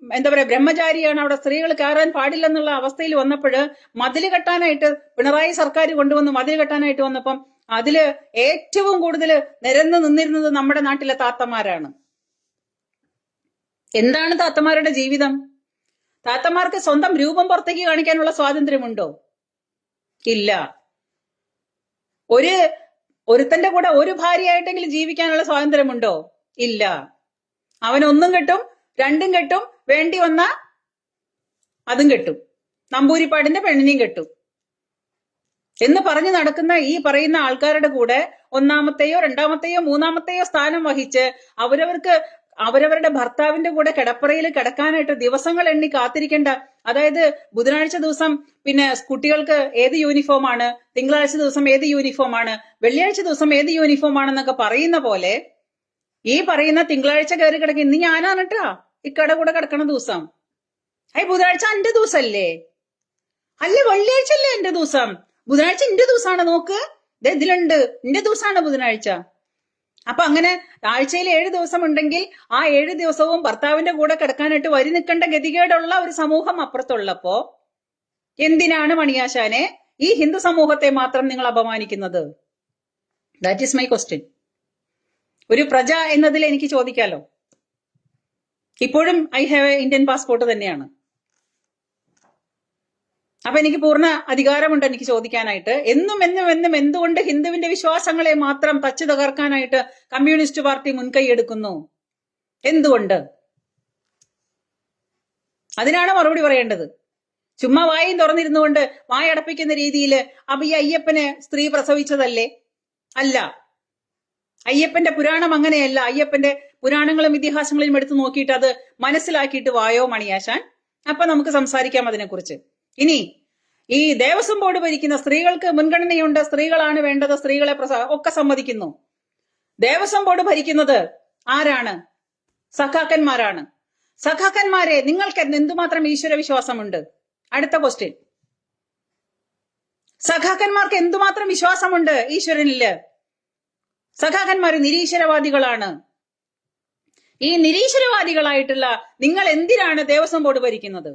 എന്താ പറയാ ബ്രഹ്മചാരിയാണ്, അവിടെ സ്ത്രീകൾ കയറാൻ പാടില്ലെന്നുള്ള അവസ്ഥയിൽ വന്നപ്പോൾ മതിൽ കെട്ടാനായിട്ട് പിണറായി സർക്കാർ കൊണ്ടുവന്ന് മതിൽ കെട്ടാനായിട്ട് വന്നപ്പം അതില് ഏറ്റവും കൂടുതൽ നിരന്ന് നിന്നിരുന്നത് നമ്മുടെ നാട്ടിലെ താത്തമാരാണ്. എന്താണ് താത്തമാരുടെ ജീവിതം? താത്തമാർക്ക് സ്വന്തം രൂപം പുറത്തേക്ക് കാണിക്കാനുള്ള സ്വാതന്ത്ര്യമുണ്ടോ? ഇല്ല. ഒരുത്തന്റെ കൂടെ ഒരു ഭാര്യയായിട്ടെങ്കിലും ജീവിക്കാനുള്ള സ്വാതന്ത്ര്യമുണ്ടോ? ഇല്ല. അവനൊന്നും കെട്ടും, രണ്ടും കെട്ടും, വേണ്ടി വന്ന അതും കെട്ടും, നമ്പൂരിപ്പാടിന്റെ പെണ്ണിനെയും കെട്ടും എന്ന് പറഞ്ഞു നടക്കുന്ന ഈ പറയുന്ന ആൾക്കാരുടെ കൂടെ ഒന്നാമത്തെയോ രണ്ടാമത്തെയോ മൂന്നാമത്തെയോ സ്ഥാനം വഹിച്ച് അവരവരുടെ ഭർത്താവിന്റെ കൂടെ കിടപ്പറയിൽ കിടക്കാനായിട്ട് ദിവസങ്ങൾ എണ്ണി കാത്തിരിക്കേണ്ട, അതായത് ബുധനാഴ്ച ദിവസം പിന്നെ കുട്ടികൾക്ക് ഏത് യൂണിഫോമാണ്, തിങ്കളാഴ്ച ദിവസം ഏത് യൂണിഫോമാണ്, വെള്ളിയാഴ്ച ദിവസം ഏത് യൂണിഫോം ആണെന്നൊക്കെ പറയുന്ന പോലെ ഈ പറയുന്ന തിങ്കളാഴ്ച കയറി കിടക്കുക ഇന്ന് ഞാനാണ് കേട്ടാ ഇക്കട കൂടെ കിടക്കണ ദിവസം. ബുധനാഴ്ച എന്റെ ദിവസമല്ലേ? അല്ല, വെള്ളിയാഴ്ച അല്ലേ എന്റെ ദിവസം? ബുധനാഴ്ച എന്റെ ദിവസമാണ്. നോക്ക്, ഇതിലുണ്ട്, എന്റെ ദിവസമാണ് ബുധനാഴ്ച. അപ്പൊ അങ്ങനെ ആഴ്ചയിൽ 7 ദിവസം ഉണ്ടെങ്കിൽ ആ 7 ദിവസവും ഭർത്താവിന്റെ കൂടെ കിടക്കാനായിട്ട് വരി നിൽക്കേണ്ട ഗതികേടുള്ള ഒരു സമൂഹം അപ്പുറത്തുള്ളപ്പോ എന്തിനാണ് മണിയാശാനെ ഈ ഹിന്ദു സമൂഹത്തെ മാത്രം നിങ്ങൾ അപമാനിക്കുന്നത്? That is my question. ഒരു പ്രജ എന്നതിൽ എനിക്ക് ചോദിക്കാലോ. ഇപ്പോഴും I have a Indian passport തന്നെയാണ്. അപ്പൊ എനിക്ക് പൂർണ്ണ അധികാരമുണ്ട് എനിക്ക് ചോദിക്കാനായിട്ട്. എന്നും എന്തുകൊണ്ട് ഹിന്ദുവിന്റെ വിശ്വാസങ്ങളെ മാത്രം തച്ചു തകർക്കാനായിട്ട് കമ്മ്യൂണിസ്റ്റ് പാർട്ടി മുൻകൈ എടുക്കുന്നു? എന്തുകൊണ്ട്? അതിനാണ് മറുപടി പറയേണ്ടത്. ചുമ്മാ വായും തുറന്നിരുന്നുകൊണ്ട് വായടപ്പിക്കുന്ന രീതിയിൽ അപ്പൊ ഈ അയ്യപ്പനെ സ്ത്രീ പ്രസവിച്ചതല്ലേ? അല്ല. അയ്യപ്പന്റെ പുരാണം അങ്ങനെയല്ല. അയ്യപ്പന്റെ പുരാണങ്ങളും ഇതിഹാസങ്ങളും എടുത്തു നോക്കിയിട്ട് അത് മനസ്സിലാക്കിയിട്ട് വായോ മണിയാശാൻ. അപ്പൊ നമുക്ക് സംസാരിക്കാം അതിനെക്കുറിച്ച്. ഇനി ഈ ദേവസ്വം ബോർഡ് ഭരിക്കുന്ന സ്ത്രീകൾക്ക് മുൻഗണനയുണ്ട്, സ്ത്രീകളാണ് വേണ്ടത്, സ്ത്രീകളെ ഒക്കെ സമ്മതിക്കുന്നു. ദേവസ്വം ബോർഡ് ഭരിക്കുന്നത് ആരാണ്? സഖാക്കന്മാരാണ്. സഖാക്കന്മാരെ നിങ്ങൾക്ക് എന്തുമാത്രം ഈശ്വര വിശ്വാസമുണ്ട്? അടുത്ത ക്വസ്റ്റ്യൻ. സഖാക്കന്മാർക്ക് എന്തുമാത്രം വിശ്വാസമുണ്ട് ഈശ്വരനില്? സഖാക്കന്മാര് നിരീശ്വരവാദികളാണ്. ഈ നിരീശ്വരവാദികളായിട്ടുള്ള നിങ്ങൾ എന്തിനാണ് ദേവസ്വം ബോർഡ് ഭരിക്കുന്നത്?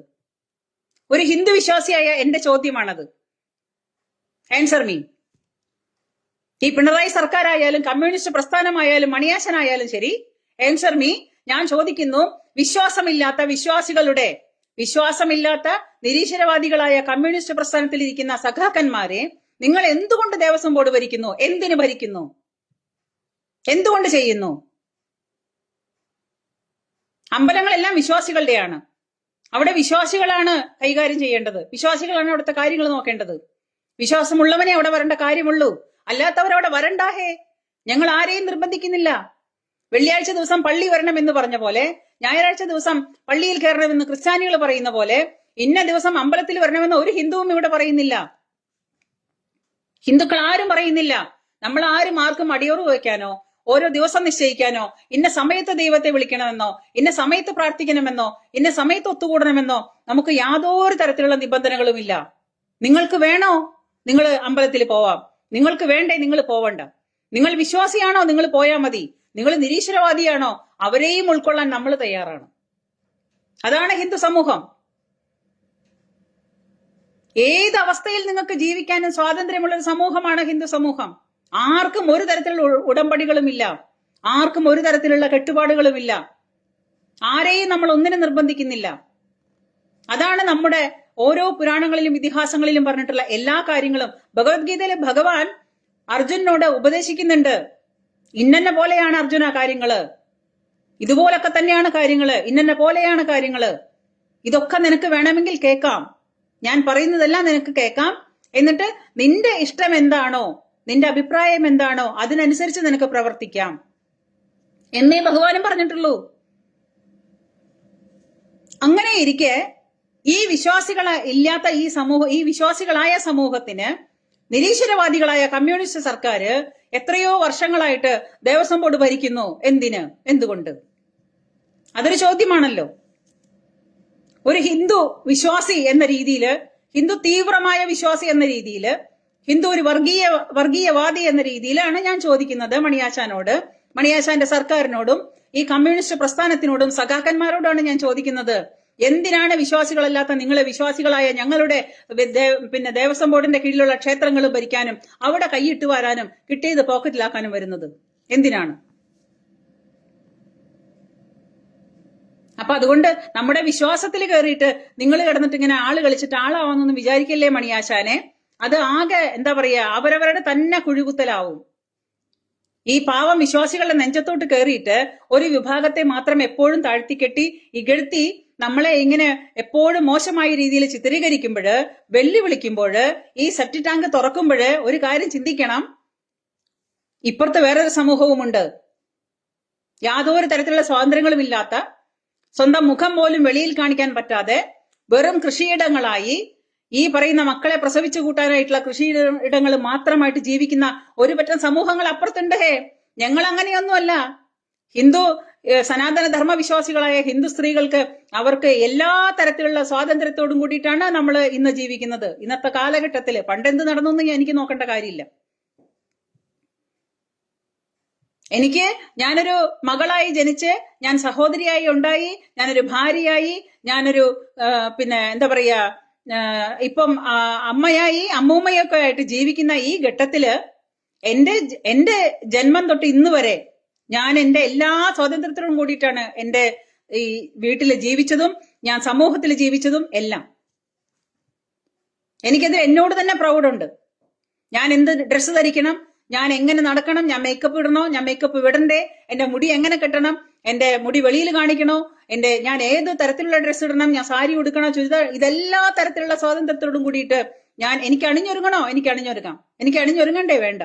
ഒരു ഹിന്ദു വിശ്വാസിയായ എന്റെ ചോദ്യമാണത്. Answer me. ഈ പിണറായി സർക്കാരായാലും കമ്മ്യൂണിസ്റ്റ് പ്രസ്ഥാനമായാലും മണിയാശനായാലും ശരി, ആൻസർ മീ. ഞാൻ ചോദിക്കുന്നു, വിശ്വാസമില്ലാത്ത വിശ്വാസമില്ലാത്ത നിരീശ്വരവാദികളായ കമ്മ്യൂണിസ്റ്റ് പ്രസ്ഥാനത്തിൽ ഇരിക്കുന്ന സഖാക്കന്മാരെ നിങ്ങൾ എന്തുകൊണ്ട് ദേവസ്വം ബോർഡ് ഭരിക്കുന്നു? എന്തിനു ഭരിക്കുന്നു? എന്തുകൊണ്ട് ചെയ്യുന്നു? അമ്പലങ്ങളെല്ലാം വിശ്വാസികളുടെയാണ്. അവിടെ വിശ്വാസികളാണ് കൈകാര്യം ചെയ്യേണ്ടത്. വിശ്വാസികളാണ് അവിടുത്തെ കാര്യങ്ങൾ നോക്കേണ്ടത്. വിശ്വാസമുള്ളവനെ അവിടെ വരേണ്ട കാര്യമുള്ളൂ, അല്ലാത്തവരവിടെ വരണ്ടാഹേ. ഞങ്ങൾ ആരെയും നിർബന്ധിക്കുന്നില്ല. വെള്ളിയാഴ്ച ദിവസം പള്ളി വരണമെന്ന് പറഞ്ഞ പോലെ, ഞായറാഴ്ച ദിവസം പള്ളിയിൽ കയറണമെന്ന് ക്രിസ്ത്യാനികൾ പറയുന്ന പോലെ, ഇന്ന ദിവസം അമ്പലത്തിൽ വരണമെന്ന് ഒരു ഹിന്ദുവും ഇവിടെ പറയുന്നില്ല. ഹിന്ദുക്കൾ ആരും പറയുന്നില്ല. നമ്മൾ ആർക്കും അടിയോറ് വയ്ക്കാനോ ഓരോ ദിവസം നിശ്ചയിക്കാനോ ഇന്ന സമയത്ത് ദൈവത്തെ വിളിക്കണമെന്നോ ഇന്ന സമയത്ത് പ്രാർത്ഥിക്കണമെന്നോ ഇന്ന സമയത്ത് ഒത്തുകൂടണമെന്നോ നമുക്ക് യാതൊരു തരത്തിലുള്ള നിബന്ധനകളുമില്ല. നിങ്ങൾക്ക് വേണോ നിങ്ങൾ അമ്പലത്തിൽ പോവാം, നിങ്ങൾക്ക് വേണ്ടേ നിങ്ങൾ പോവണ്ട. നിങ്ങൾ വിശ്വാസിയാണോ നിങ്ങൾ പോയാൽ മതി. നിങ്ങൾ നിരീശ്വരവാദിയാണോ അവരെയും ഉൾക്കൊള്ളാൻ നമ്മൾ തയ്യാറാണ്. അതാണ് ഹിന്ദു സമൂഹം. ഏത് അവസ്ഥയിൽ നിങ്ങൾക്ക് ജീവിക്കാനും സ്വാതന്ത്ര്യമുള്ള ഒരു സമൂഹമാണ് ഹിന്ദു സമൂഹം. ആർക്കും ഒരു തരത്തിലുള്ള ഉടമ്പടികളുമില്ല, ആർക്കും ഒരു തരത്തിലുള്ള കെട്ടുപാടുകളുമില്ല. ആരെയും നമ്മൾ ഒന്നിനും നിർബന്ധിക്കുന്നില്ല. അതാണ് നമ്മുടെ ഓരോ പുരാണങ്ങളിലും ഇതിഹാസങ്ങളിലും പറഞ്ഞിട്ടുള്ള എല്ലാ കാര്യങ്ങളും. ഭഗവത്ഗീതയിലെ ഭഗവാൻ അർജുനോട് ഉപദേശിക്കുന്നുണ്ട്. ഇന്നെ പോലെയാണ് അർജുന കാര്യങ്ങള്, ഇതുപോലൊക്കെ തന്നെയാണ് കാര്യങ്ങള്, ഇന്നെ പോലെയാണ് കാര്യങ്ങള്. ഇതൊക്കെ നിനക്ക് വേണമെങ്കിൽ കേൾക്കാം, ഞാൻ പറയുന്നതെല്ലാം നിനക്ക് കേൾക്കാം. എന്നിട്ട് നിന്റെ ഇഷ്ടം എന്താണോ, നിന്റെ അഭിപ്രായം എന്താണോ അതിനനുസരിച്ച് നിനക്ക് പ്രവർത്തിക്കാം എന്നേ ഭഗവാനും പറഞ്ഞിട്ടുള്ളൂ. അങ്ങനെ ഇരിക്കെ ഈ ഇല്ലാത്ത ഈ വിശ്വാസികളായ സമൂഹത്തിന് നിരീശ്വരവാദികളായ കമ്മ്യൂണിസ്റ്റ് സർക്കാർ എത്രയോ വർഷങ്ങളായിട്ട് ദേവസ്വം ബോർഡ് ഭരിക്കുന്നു. എന്തുകൊണ്ട്? അതൊരു ചോദ്യമാണല്ലോ. ഒരു ഹിന്ദു വിശ്വാസി എന്ന രീതിയില്, ഹിന്ദു തീവ്രമായ വിശ്വാസി എന്ന രീതിയില്, ഹിന്ദു ഒരു വർഗീയവാദി എന്ന രീതിയിലാണ് ഞാൻ ചോദിക്കുന്നത് മണിയാശാനോട്, മണിയാശാന്റെ സർക്കാരിനോടും ഈ കമ്മ്യൂണിസ്റ്റ് പ്രസ്ഥാനത്തിനോടും സഖാക്കന്മാരോടാണ് ഞാൻ ചോദിക്കുന്നത്. എന്തിനാണ് വിശ്വാസികളല്ലാത്ത നിങ്ങളെ വിശ്വാസികളായ ഞങ്ങളുടെ ദേവസ്വം ബോർഡിന്റെ കീഴിലുള്ള ക്ഷേത്രങ്ങൾ ഭരിക്കാനും അവിടെ കൈയിട്ട് വരാനും കിട്ടിയത് പോക്കറ്റിലാക്കാനും വരുന്നത്? എന്തിനാണ്? അപ്പൊ അതുകൊണ്ട് നമ്മുടെ വിശ്വാസത്തിൽ കയറിയിട്ട് നിങ്ങൾ കിടന്നിട്ട് ഇങ്ങനെ ആള് കളിച്ചിട്ട് ആളാവാന്നൊന്നും വിചാരിക്കല്ലേ മണിയാശാനെ. അത് ആകെ എന്താ പറയാ, അവരവരുടെ തന്നെ കുഴികുത്തലാവും. ഈ പാവം വിശ്വാസികളുടെ നെഞ്ചത്തോട്ട് കയറിയിട്ട് ഒരു വിഭാഗത്തെ മാത്രം എപ്പോഴും താഴ്ത്തിക്കെട്ടി ഇകഴ്ത്തി നമ്മളെ ഇങ്ങനെ എപ്പോഴും മോശമായ രീതിയിൽ ചിത്രീകരിക്കുമ്പോഴ്, വെല്ലുവിളിക്കുമ്പോഴ്, ഈ സെപ്റ്റി ടാങ്ക് തുറക്കുമ്പോഴ് ഒരു കാര്യം ചിന്തിക്കണം. ഇപ്പുറത്ത് വേറൊരു സമൂഹവുമുണ്ട്. യാതൊരു തരത്തിലുള്ള സ്വാതന്ത്ര്യങ്ങളും ഇല്ലാത്ത, സ്വന്തം മുഖം പോലും വെളിയിൽ കാണിക്കാൻ പറ്റാതെ വെറും കൃഷിയിടങ്ങളായി ഈ പറയുന്ന മക്കളെ പ്രസവിച്ചു കൂട്ടാനായിട്ടുള്ള കൃഷിയിടങ്ങൾ മാത്രമായിട്ട് ജീവിക്കുന്ന ഒരു പറ്റം സമൂഹങ്ങൾ അപ്പുറത്തുണ്ട്. ഞങ്ങൾ അങ്ങനെയൊന്നുമല്ല. സനാതന ധർമ്മവിശ്വാസികളായ ഹിന്ദു സ്ത്രീകൾക്ക് അവർക്ക് എല്ലാ തരത്തിലുള്ള സ്വാതന്ത്ര്യത്തോടും കൂടിയിട്ടാണ് നമ്മൾ ഇന്ന് ജീവിക്കുന്നത്. ഇന്നത്തെ കാലഘട്ടത്തില് പണ്ടെന്ത് നടന്നു എനിക്ക് നോക്കേണ്ട കാര്യമില്ല. ഞാനൊരു മകളായി ജനിച്ച്, ഞാൻ സഹോദരിയായി ഉണ്ടായി, ഞാനൊരു ഭാര്യയായി, ഞാനൊരു എന്താ പറയാ ഇപ്പം അമ്മയായി അമ്മൂമ്മയൊക്കെ ആയിട്ട് ജീവിക്കുന്ന ഈ ഘട്ടത്തില് എന്റെ ജന്മം തൊട്ട് ഇന്ന് വരെ ഞാൻ എന്റെ എല്ലാ സ്വാതന്ത്ര്യത്തോടും കൂടിയിട്ടാണ് എന്റെ ഈ വീട്ടിൽ ജീവിച്ചതും ഞാൻ സമൂഹത്തിൽ ജീവിച്ചതും എല്ലാം. എനിക്കത് എന്നോട് തന്നെ പ്രൗഡുണ്ട്. ഞാൻ എന്ത് ഡ്രസ്സ് ധരിക്കണം, ഞാൻ എങ്ങനെ നടക്കണം, ഞാൻ മേക്കപ്പ് ഇടണോ, ഞാൻ മേക്കപ്പ് വിടണ്ടേ, എന്റെ മുടി എങ്ങനെ കെട്ടണം, എന്റെ മുടി വെളിയിൽ കാണിക്കണോ, ഞാൻ ഏത് തരത്തിലുള്ള ഡ്രസ്സ് ഇടണം, ഞാൻ സാരി ഉടുക്കണോ, ചുരിദാർ, ഇതെല്ലാ തരത്തിലുള്ള സ്വാതന്ത്ര്യത്തോടും കൂടിയിട്ട് എനിക്ക് അണിഞ്ഞൊരുങ്ങണോ, എനിക്ക് അണിഞ്ഞൊരുങ്ങാം. എനിക്ക് അണിഞ്ഞൊരുങ്ങണ്ടേ? വേണ്ട.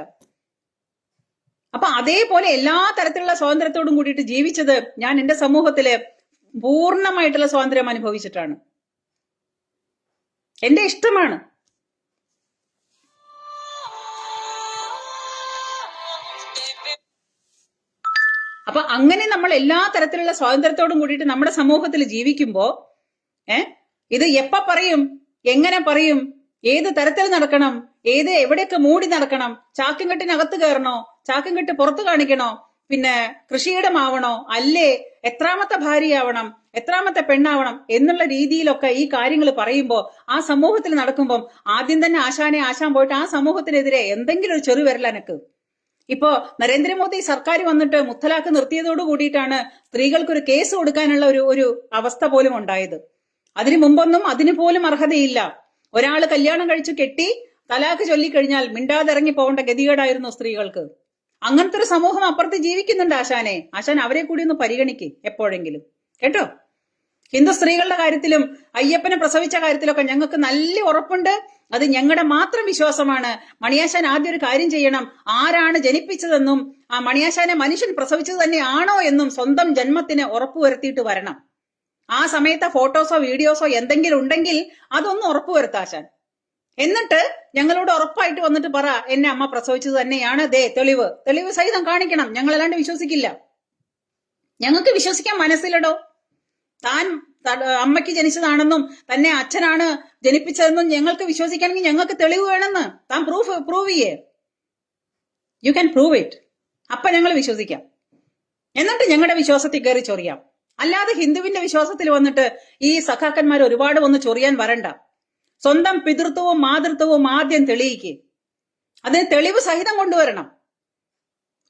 അപ്പൊ അതേപോലെ എല്ലാ തരത്തിലുള്ള സ്വാതന്ത്ര്യത്തോടും കൂടിയിട്ട് ജീവിച്ചത് ഞാൻ എന്റെ സമൂഹത്തില് പൂർണ്ണമായിട്ടുള്ള സ്വാതന്ത്ര്യം അനുഭവിച്ചിട്ടാണ്. എന്റെ ഇഷ്ടമാണ്. അപ്പൊ അങ്ങനെ നമ്മൾ എല്ലാ തരത്തിലുള്ള സ്വാതന്ത്ര്യത്തോടും കൂടിയിട്ട് നമ്മുടെ സമൂഹത്തിൽ ജീവിക്കുമ്പോ ഇത് എപ്പ പറയും, എങ്ങനെ പറയും, ഏത് തരത്തിൽ നടക്കണം, എവിടെയൊക്കെ മൂടി നടക്കണം, ചാക്കും കെട്ടിനകത്ത് കയറണോ, ചാക്കും കെട്ട് പുറത്ത് കാണിക്കണോ, പിന്നെ കൃഷിയിടമാവണോ, അല്ലേ എത്രാമത്തെ ഭാര്യയാവണം, എത്രാമത്തെ പെണ്ണാവണം എന്നുള്ള രീതിയിലൊക്കെ ഈ കാര്യങ്ങൾ പറയുമ്പോ ആ സമൂഹത്തിൽ നടക്കുമ്പോൾ ആദ്യം തന്നെ ആശാൻ പോയിട്ട് ആ സമൂഹത്തിനെതിരെ എന്തെങ്കിലും ഒരു ചെറുവിരലനക്ക്. ഇപ്പോ നരേന്ദ്രമോദി സർക്കാർ വന്നിട്ട് മുത്തലാഖ് നിർത്തിയതോട് കൂടിയിട്ടാണ് സ്ത്രീകൾക്കൊരു കേസ് കൊടുക്കാനുള്ള ഒരു അവസ്ഥ പോലും ഉണ്ടായത്. അതിനു മുമ്പൊന്നും അതിന് പോലും അർഹതയില്ല. ഒരാള് കല്യാണം കഴിച്ചു കെട്ടി തലാഖ് ചൊല്ലിക്കഴിഞ്ഞാൽ മിണ്ടാതിറങ്ങി പോകേണ്ട ഗതികേടായിരുന്നു സ്ത്രീകൾക്ക്. അങ്ങനത്തെ ഒരു സമൂഹം അപ്പുറത്ത് ജീവിക്കുന്നുണ്ട് ആശാൻ അവരെ കൂടി ഒന്ന് പരിഗണിക്ക് എപ്പോഴെങ്കിലും, കേട്ടോ. ഹിന്ദു സ്ത്രീകളുടെ കാര്യത്തിലും അയ്യപ്പനെ പ്രസവിച്ച കാര്യത്തിലൊക്കെ ഞങ്ങൾക്ക് നല്ല ഉറപ്പുണ്ട്. അത് ഞങ്ങളുടെ മാത്രം വിശ്വാസമാണ്. മണിയാശാൻ ആദ്യം ഒരു കാര്യം ചെയ്യണം, ആരാണ് ജനിപ്പിച്ചതെന്നും ആ മണിയാശാനെ മനുഷ്യൻ പ്രസവിച്ചത് തന്നെയാണോ എന്നും സ്വന്തം ജന്മത്തിന് ഉറപ്പുവരുത്തിയിട്ട് വരണം. ആ സമയത്തെ ഫോട്ടോസോ വീഡിയോസോ എന്തെങ്കിലും ഉണ്ടെങ്കിൽ അതൊന്ന് ഉറപ്പുവരുത്താശാൻ. എന്നിട്ട് ഞങ്ങളോട് ഉറപ്പായിട്ട് വന്നിട്ട് പറ, എന്നെ അമ്മ പ്രസവിച്ചത് തന്നെയാണ്, തെളിവ് സഹിതം കാണിക്കണം. ഞങ്ങളല്ലാണ്ട് വിശ്വസിക്കില്ല. ഞങ്ങൾക്ക് വിശ്വസിക്കാൻ മനസ്സിലടോ. താൻ അമ്മയ്ക്ക് ജനിച്ചതാണെന്നും തന്നെ അച്ഛനാണ് ജനിപ്പിച്ചതെന്നും ഞങ്ങൾക്ക് വിശ്വസിക്കണമെങ്കിൽ ഞങ്ങൾക്ക് തെളിവ് വേണമെന്ന്. താൻ പ്രൂവ് ചെയ്യേ. You can prove it. അപ്പൊ ഞങ്ങൾ വിശ്വസിക്കാം. എന്നിട്ട് ഞങ്ങളുടെ വിശ്വാസത്തിൽ കയറി ചൊറിയാം. അല്ലാതെ ഹിന്ദുവിന്റെ വിശ്വാസത്തിൽ വന്നിട്ട് ഈ സഖാക്കന്മാർ ഒരുപാട് വന്ന് ചൊറിയാൻ വരണ്ട. സ്വന്തം പിതൃത്വവും മാതൃത്വവും ആദ്യം തെളിയിക്ക്. അതിന് തെളിവ് സഹിതം കൊണ്ടുവരണം.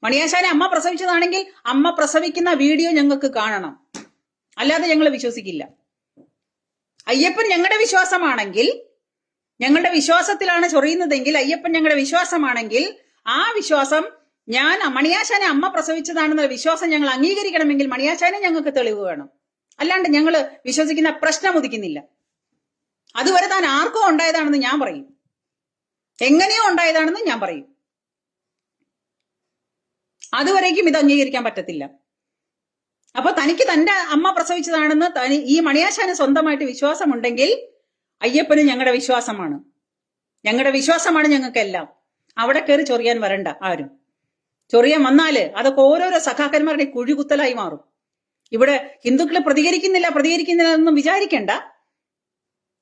മണിയാശാനെ അമ്മ പ്രസവിച്ചതാണെങ്കിൽ അമ്മ പ്രസവിക്കുന്ന വീഡിയോ ഞങ്ങൾക്ക് കാണണം. അല്ലാതെ ഞങ്ങൾ വിശ്വസിക്കില്ല. അയ്യപ്പൻ ഞങ്ങളുടെ വിശ്വാസമാണെങ്കിൽ, ഞങ്ങളുടെ വിശ്വാസത്തിലാണ് ചൊറിയുന്നതെങ്കിൽ, അയ്യപ്പൻ ഞങ്ങളുടെ വിശ്വാസമാണെങ്കിൽ ആ വിശ്വാസം മണിയാശാനെ അമ്മ പ്രസവിച്ചതാണെന്ന വിശ്വാസം ഞങ്ങൾ അംഗീകരിക്കണമെങ്കിൽ മണിയാശാനെ ഞങ്ങൾക്ക് തെളിവ് വേണം. അല്ലാണ്ട് ഞങ്ങൾ വിശ്വസിക്കുന്ന പ്രശ്നം ഉദിക്കുന്നില്ല. അതുവരെ താൻ ആർക്കോ ഉണ്ടായതാണെന്ന് ഞാൻ പറയും, എങ്ങനെയോ ഉണ്ടായതാണെന്ന് ഞാൻ പറയും. അതുവരേക്കും ഇത് അംഗീകരിക്കാൻ പറ്റത്തില്ല. അപ്പൊ തനിക്ക് തന്റെ അമ്മ പ്രസവിച്ചതാണെന്ന് ഈ മണിയാശാന് സ്വന്തമായിട്ട് വിശ്വാസമുണ്ടെങ്കിൽ അയ്യപ്പന് ഞങ്ങളുടെ വിശ്വാസമാണ്. ഞങ്ങൾക്കെല്ലാം. അവിടെ കയറി ചൊറിയാൻ വരണ്ട ആരും. ചൊറിയാൻ വന്നാല് അതൊക്കെ ഓരോരോ സഖാക്കന്മാരുടെ കുഴികുത്തലായി മാറും. ഇവിടെ ഹിന്ദുക്കൾ പ്രതികരിക്കുന്നില്ല എന്നൊന്നും വിചാരിക്കണ്ട.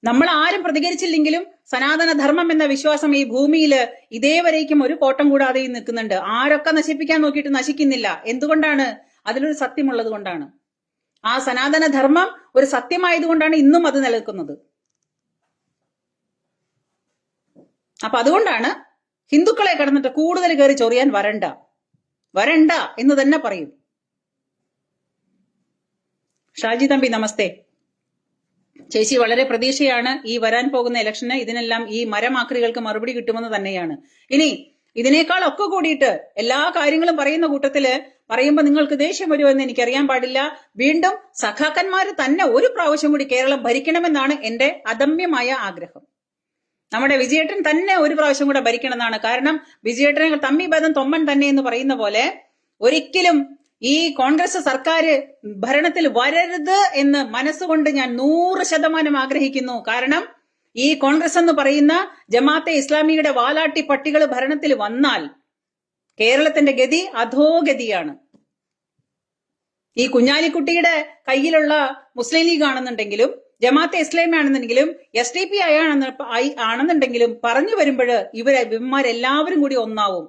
നമ്മൾ ആരും പ്രതികരിച്ചില്ലെങ്കിലും സനാതന ധർമ്മം എന്ന വിശ്വാസം ഈ ഭൂമിയിൽ ഇതേവരേക്കും ഒരു കോട്ടം കൂടാതെയും നിൽക്കുന്നുണ്ട്. ആരൊക്കെ നശിപ്പിക്കാൻ നോക്കിയിട്ട് നശിക്കുന്നില്ല. എന്തുകൊണ്ടാണ്? അതിലൊരു സത്യമുള്ളത് കൊണ്ടാണ്. ആ സനാതന ധർമ്മം ഒരു സത്യമായതുകൊണ്ടാണ് ഇന്നും അത് നിലനിൽക്കുന്നത്. അപ്പൊ അതുകൊണ്ടാണ് ഹിന്ദുക്കളെ കടന്നിട്ട് കൂടുതൽ കയറി ചൊറിയാൻ വരണ്ട എന്ന് തന്നെ പറയും. ഷാജി തമ്പി നമസ്തേ. ചേച്ചി വളരെ പ്രതീക്ഷയാണ് ഈ വരാൻ പോകുന്ന ഇലക്ഷന്. ഇതിനെല്ലാം ഈ മരമാക്രികൾക്ക് മറുപടി കിട്ടുമെന്ന് തന്നെയാണ്. ഇനി ഇതിനേക്കാൾ ഒക്കെ കൂടിയിട്ട് എല്ലാ കാര്യങ്ങളും പറയുന്ന കൂട്ടത്തില് പറയുമ്പോൾ നിങ്ങൾക്ക് ദേഷ്യം വരുമെന്ന് എനിക്കറിയാൻ പാടില്ല. വീണ്ടും സഖാക്കന്മാര് തന്നെ ഒരു പ്രാവശ്യം കൂടി കേരളം ഭരിക്കണമെന്നാണ് എന്റെ അദമ്യമായ ആഗ്രഹം. നമ്മുടെ വിജയേട്ടൻ തന്നെ ഒരു പ്രാവശ്യം കൂടെ ഭരിക്കണമെന്നാണ്. കാരണം വിജയേട്ടനെ തമ്മി ഭേദം തൊമ്മൻ തന്നെ എന്ന് പറയുന്ന പോലെ ഒരിക്കലും ഈ കോൺഗ്രസ് സർക്കാർ ഭരണത്തിൽ വരരുത് എന്ന് മനസ്സുകൊണ്ട് ഞാൻ 100% ആഗ്രഹിക്കുന്നു. കാരണം ഈ കോൺഗ്രസ് എന്ന് പറയുന്ന ജമാഅത്തെ ഇസ്ലാമിയുടെ വാലാട്ടി പട്ടികൾ ഭരണത്തിൽ വന്നാൽ കേരളത്തിന്റെ ഗതി അധോഗതിയാണ്. ഈ കുഞ്ഞാലിക്കുട്ടിയുടെ കയ്യിലുള്ള മുസ്ലിം ലീഗ് ആണെന്നുണ്ടെങ്കിലും ജമാഅത്തെ ഇസ്ലാമി ആണെന്നുണ്ടെങ്കിലും SDP ആണെന്നുണ്ടെങ്കിലും പറഞ്ഞു വരുമ്പോൾ ഇവന്മാരെല്ലാവരും കൂടി ഒന്നാവും.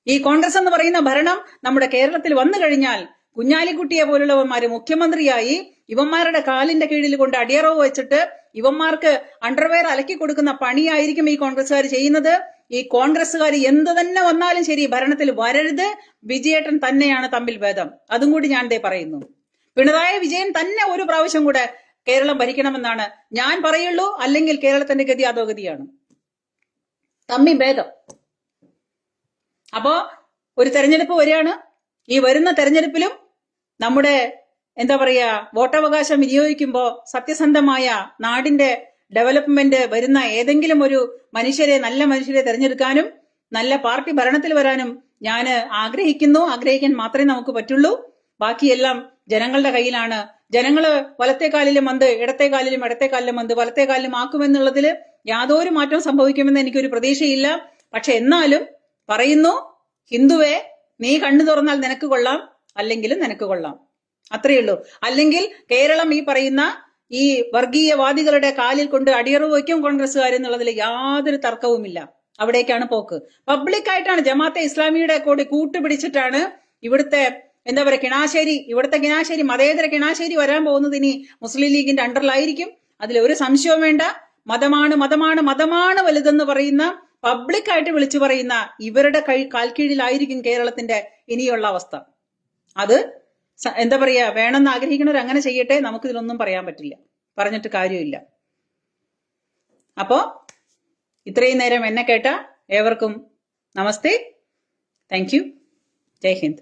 ഈ കോൺഗ്രസ് എന്ന് പറയുന്ന ഭരണം നമ്മുടെ കേരളത്തിൽ വന്നു കഴിഞ്ഞാൽ കുഞ്ഞാലിക്കുട്ടിയെ പോലുള്ളവന്മാര് മുഖ്യമന്ത്രിയായി ഇവന്മാരുടെ കാലിന്റെ കീഴിൽ കൊണ്ട് അടിയറവ് വെച്ചിട്ട് ഇവന്മാർക്ക് അണ്ടർവെയർ അലക്കി കൊടുക്കുന്ന പണിയായിരിക്കും ഈ കോൺഗ്രസ്സുകാർ ചെയ്യുന്നത്. ഈ കോൺഗ്രസ്സുകാർ എന്ത് തന്നെ വന്നാലും ശരി ഭരണത്തിൽ വരരുത്. വിജയേട്ടൻ തന്നെയാണ് തമ്മിൽ ഭേദം. അതും കൂടി ഞാൻ പറയുന്നു. പിണറായി വിജയൻ തന്നെ ഒരു പ്രാവശ്യം കൂടെ കേരളം ഭരിക്കണമെന്നാണ് ഞാൻ പറയുള്ളൂ, അല്ലെങ്കിൽ കേരളത്തിന്റെ ഗതി അധോഗതിയാണ്. തമ്മി ഭേദം. അപ്പോ ഒരു തെരഞ്ഞെടുപ്പ് വരികയാണ്. ഈ വരുന്ന തെരഞ്ഞെടുപ്പിലും നമ്മുടെ എന്താ പറയാ വോട്ടവകാശം വിനിയോഗിക്കുമ്പോൾ സത്യസന്ധമായ നാടിന്റെ ഡെവലപ്മെന്റ് വരുന്ന ഏതെങ്കിലും ഒരു നല്ല മനുഷ്യരെ തെരഞ്ഞെടുക്കാനും നല്ല പാർട്ടി ഭരണത്തിൽ വരാനും ഞാൻ ആഗ്രഹിക്കാൻ മാത്രമേ നമുക്ക് പറ്റുള്ളൂ. ബാക്കിയെല്ലാം ജനങ്ങളുടെ കയ്യിലാണ്. ജനങ്ങള് വലത്തെ കാലിലും മന്ത്, ഇടത്തെ കാലിലും മന്ത്, വലത്തെ കാലിലും ആക്കുമെന്നുള്ളതിൽ യാതൊരു മാറ്റവും സംഭവിക്കുമെന്ന് എനിക്കൊരു പ്രതീക്ഷയില്ല. പക്ഷെ എന്നാലും പറയുന്നു, ഹിന്ദുവെ, നീ കണ്ണു തുറന്നാൽ നിനക്ക് കൊള്ളാം, അല്ലെങ്കിലും നിനക്ക് കൊള്ളാം. അത്രയേ ഉള്ളൂ. അല്ലെങ്കിൽ കേരളം ഈ പറയുന്ന ഈ വർഗീയവാദികളുടെ കാലിൽ കൊണ്ട് അടിയറവ് വയ്ക്കും കോൺഗ്രസ്സുകാർ എന്നുള്ളതിൽ യാതൊരു തർക്കവുമില്ല. അവിടേക്കാണ് പോക്ക്. പബ്ലിക്കായിട്ടാണ് ജമാഅത്തെ ഇസ്ലാമിയുടെ കൂടി കൂട്ടുപിടിച്ചിട്ടാണ് ഇവിടുത്തെ എന്താ പറയുക ഇവിടുത്തെ കിണാശ്ശേരി മതേതര കിണാശ്ശേരി വരാൻ പോകുന്നത് ഇനി മുസ്ലിം ലീഗിന്റെ അണ്ടറിലായിരിക്കും. അതിലൊരു സംശയവും വേണ്ട. മതമാണ് വലുതെന്ന് പറയുന്ന, പബ്ലിക്കായിട്ട് വിളിച്ചു പറയുന്ന ഇവരുടെ കാൽക്കീഴിലായിരിക്കും കേരളത്തിന്റെ ഇനിയുള്ള അവസ്ഥ. അത് എന്താ പറയാ, വേണമെന്ന് ആഗ്രഹിക്കുന്നവർ അങ്ങനെ ചെയ്യട്ടെ. നമുക്കിതിലൊന്നും പറയാൻ പറ്റില്ല, പറഞ്ഞിട്ട് കാര്യമില്ല. അപ്പോ ഇത്രയും നേരം എന്നെ കേട്ട ഏവർക്കും നമസ്തേ, താങ്ക് യു, ജയ് ഹിന്ദ്.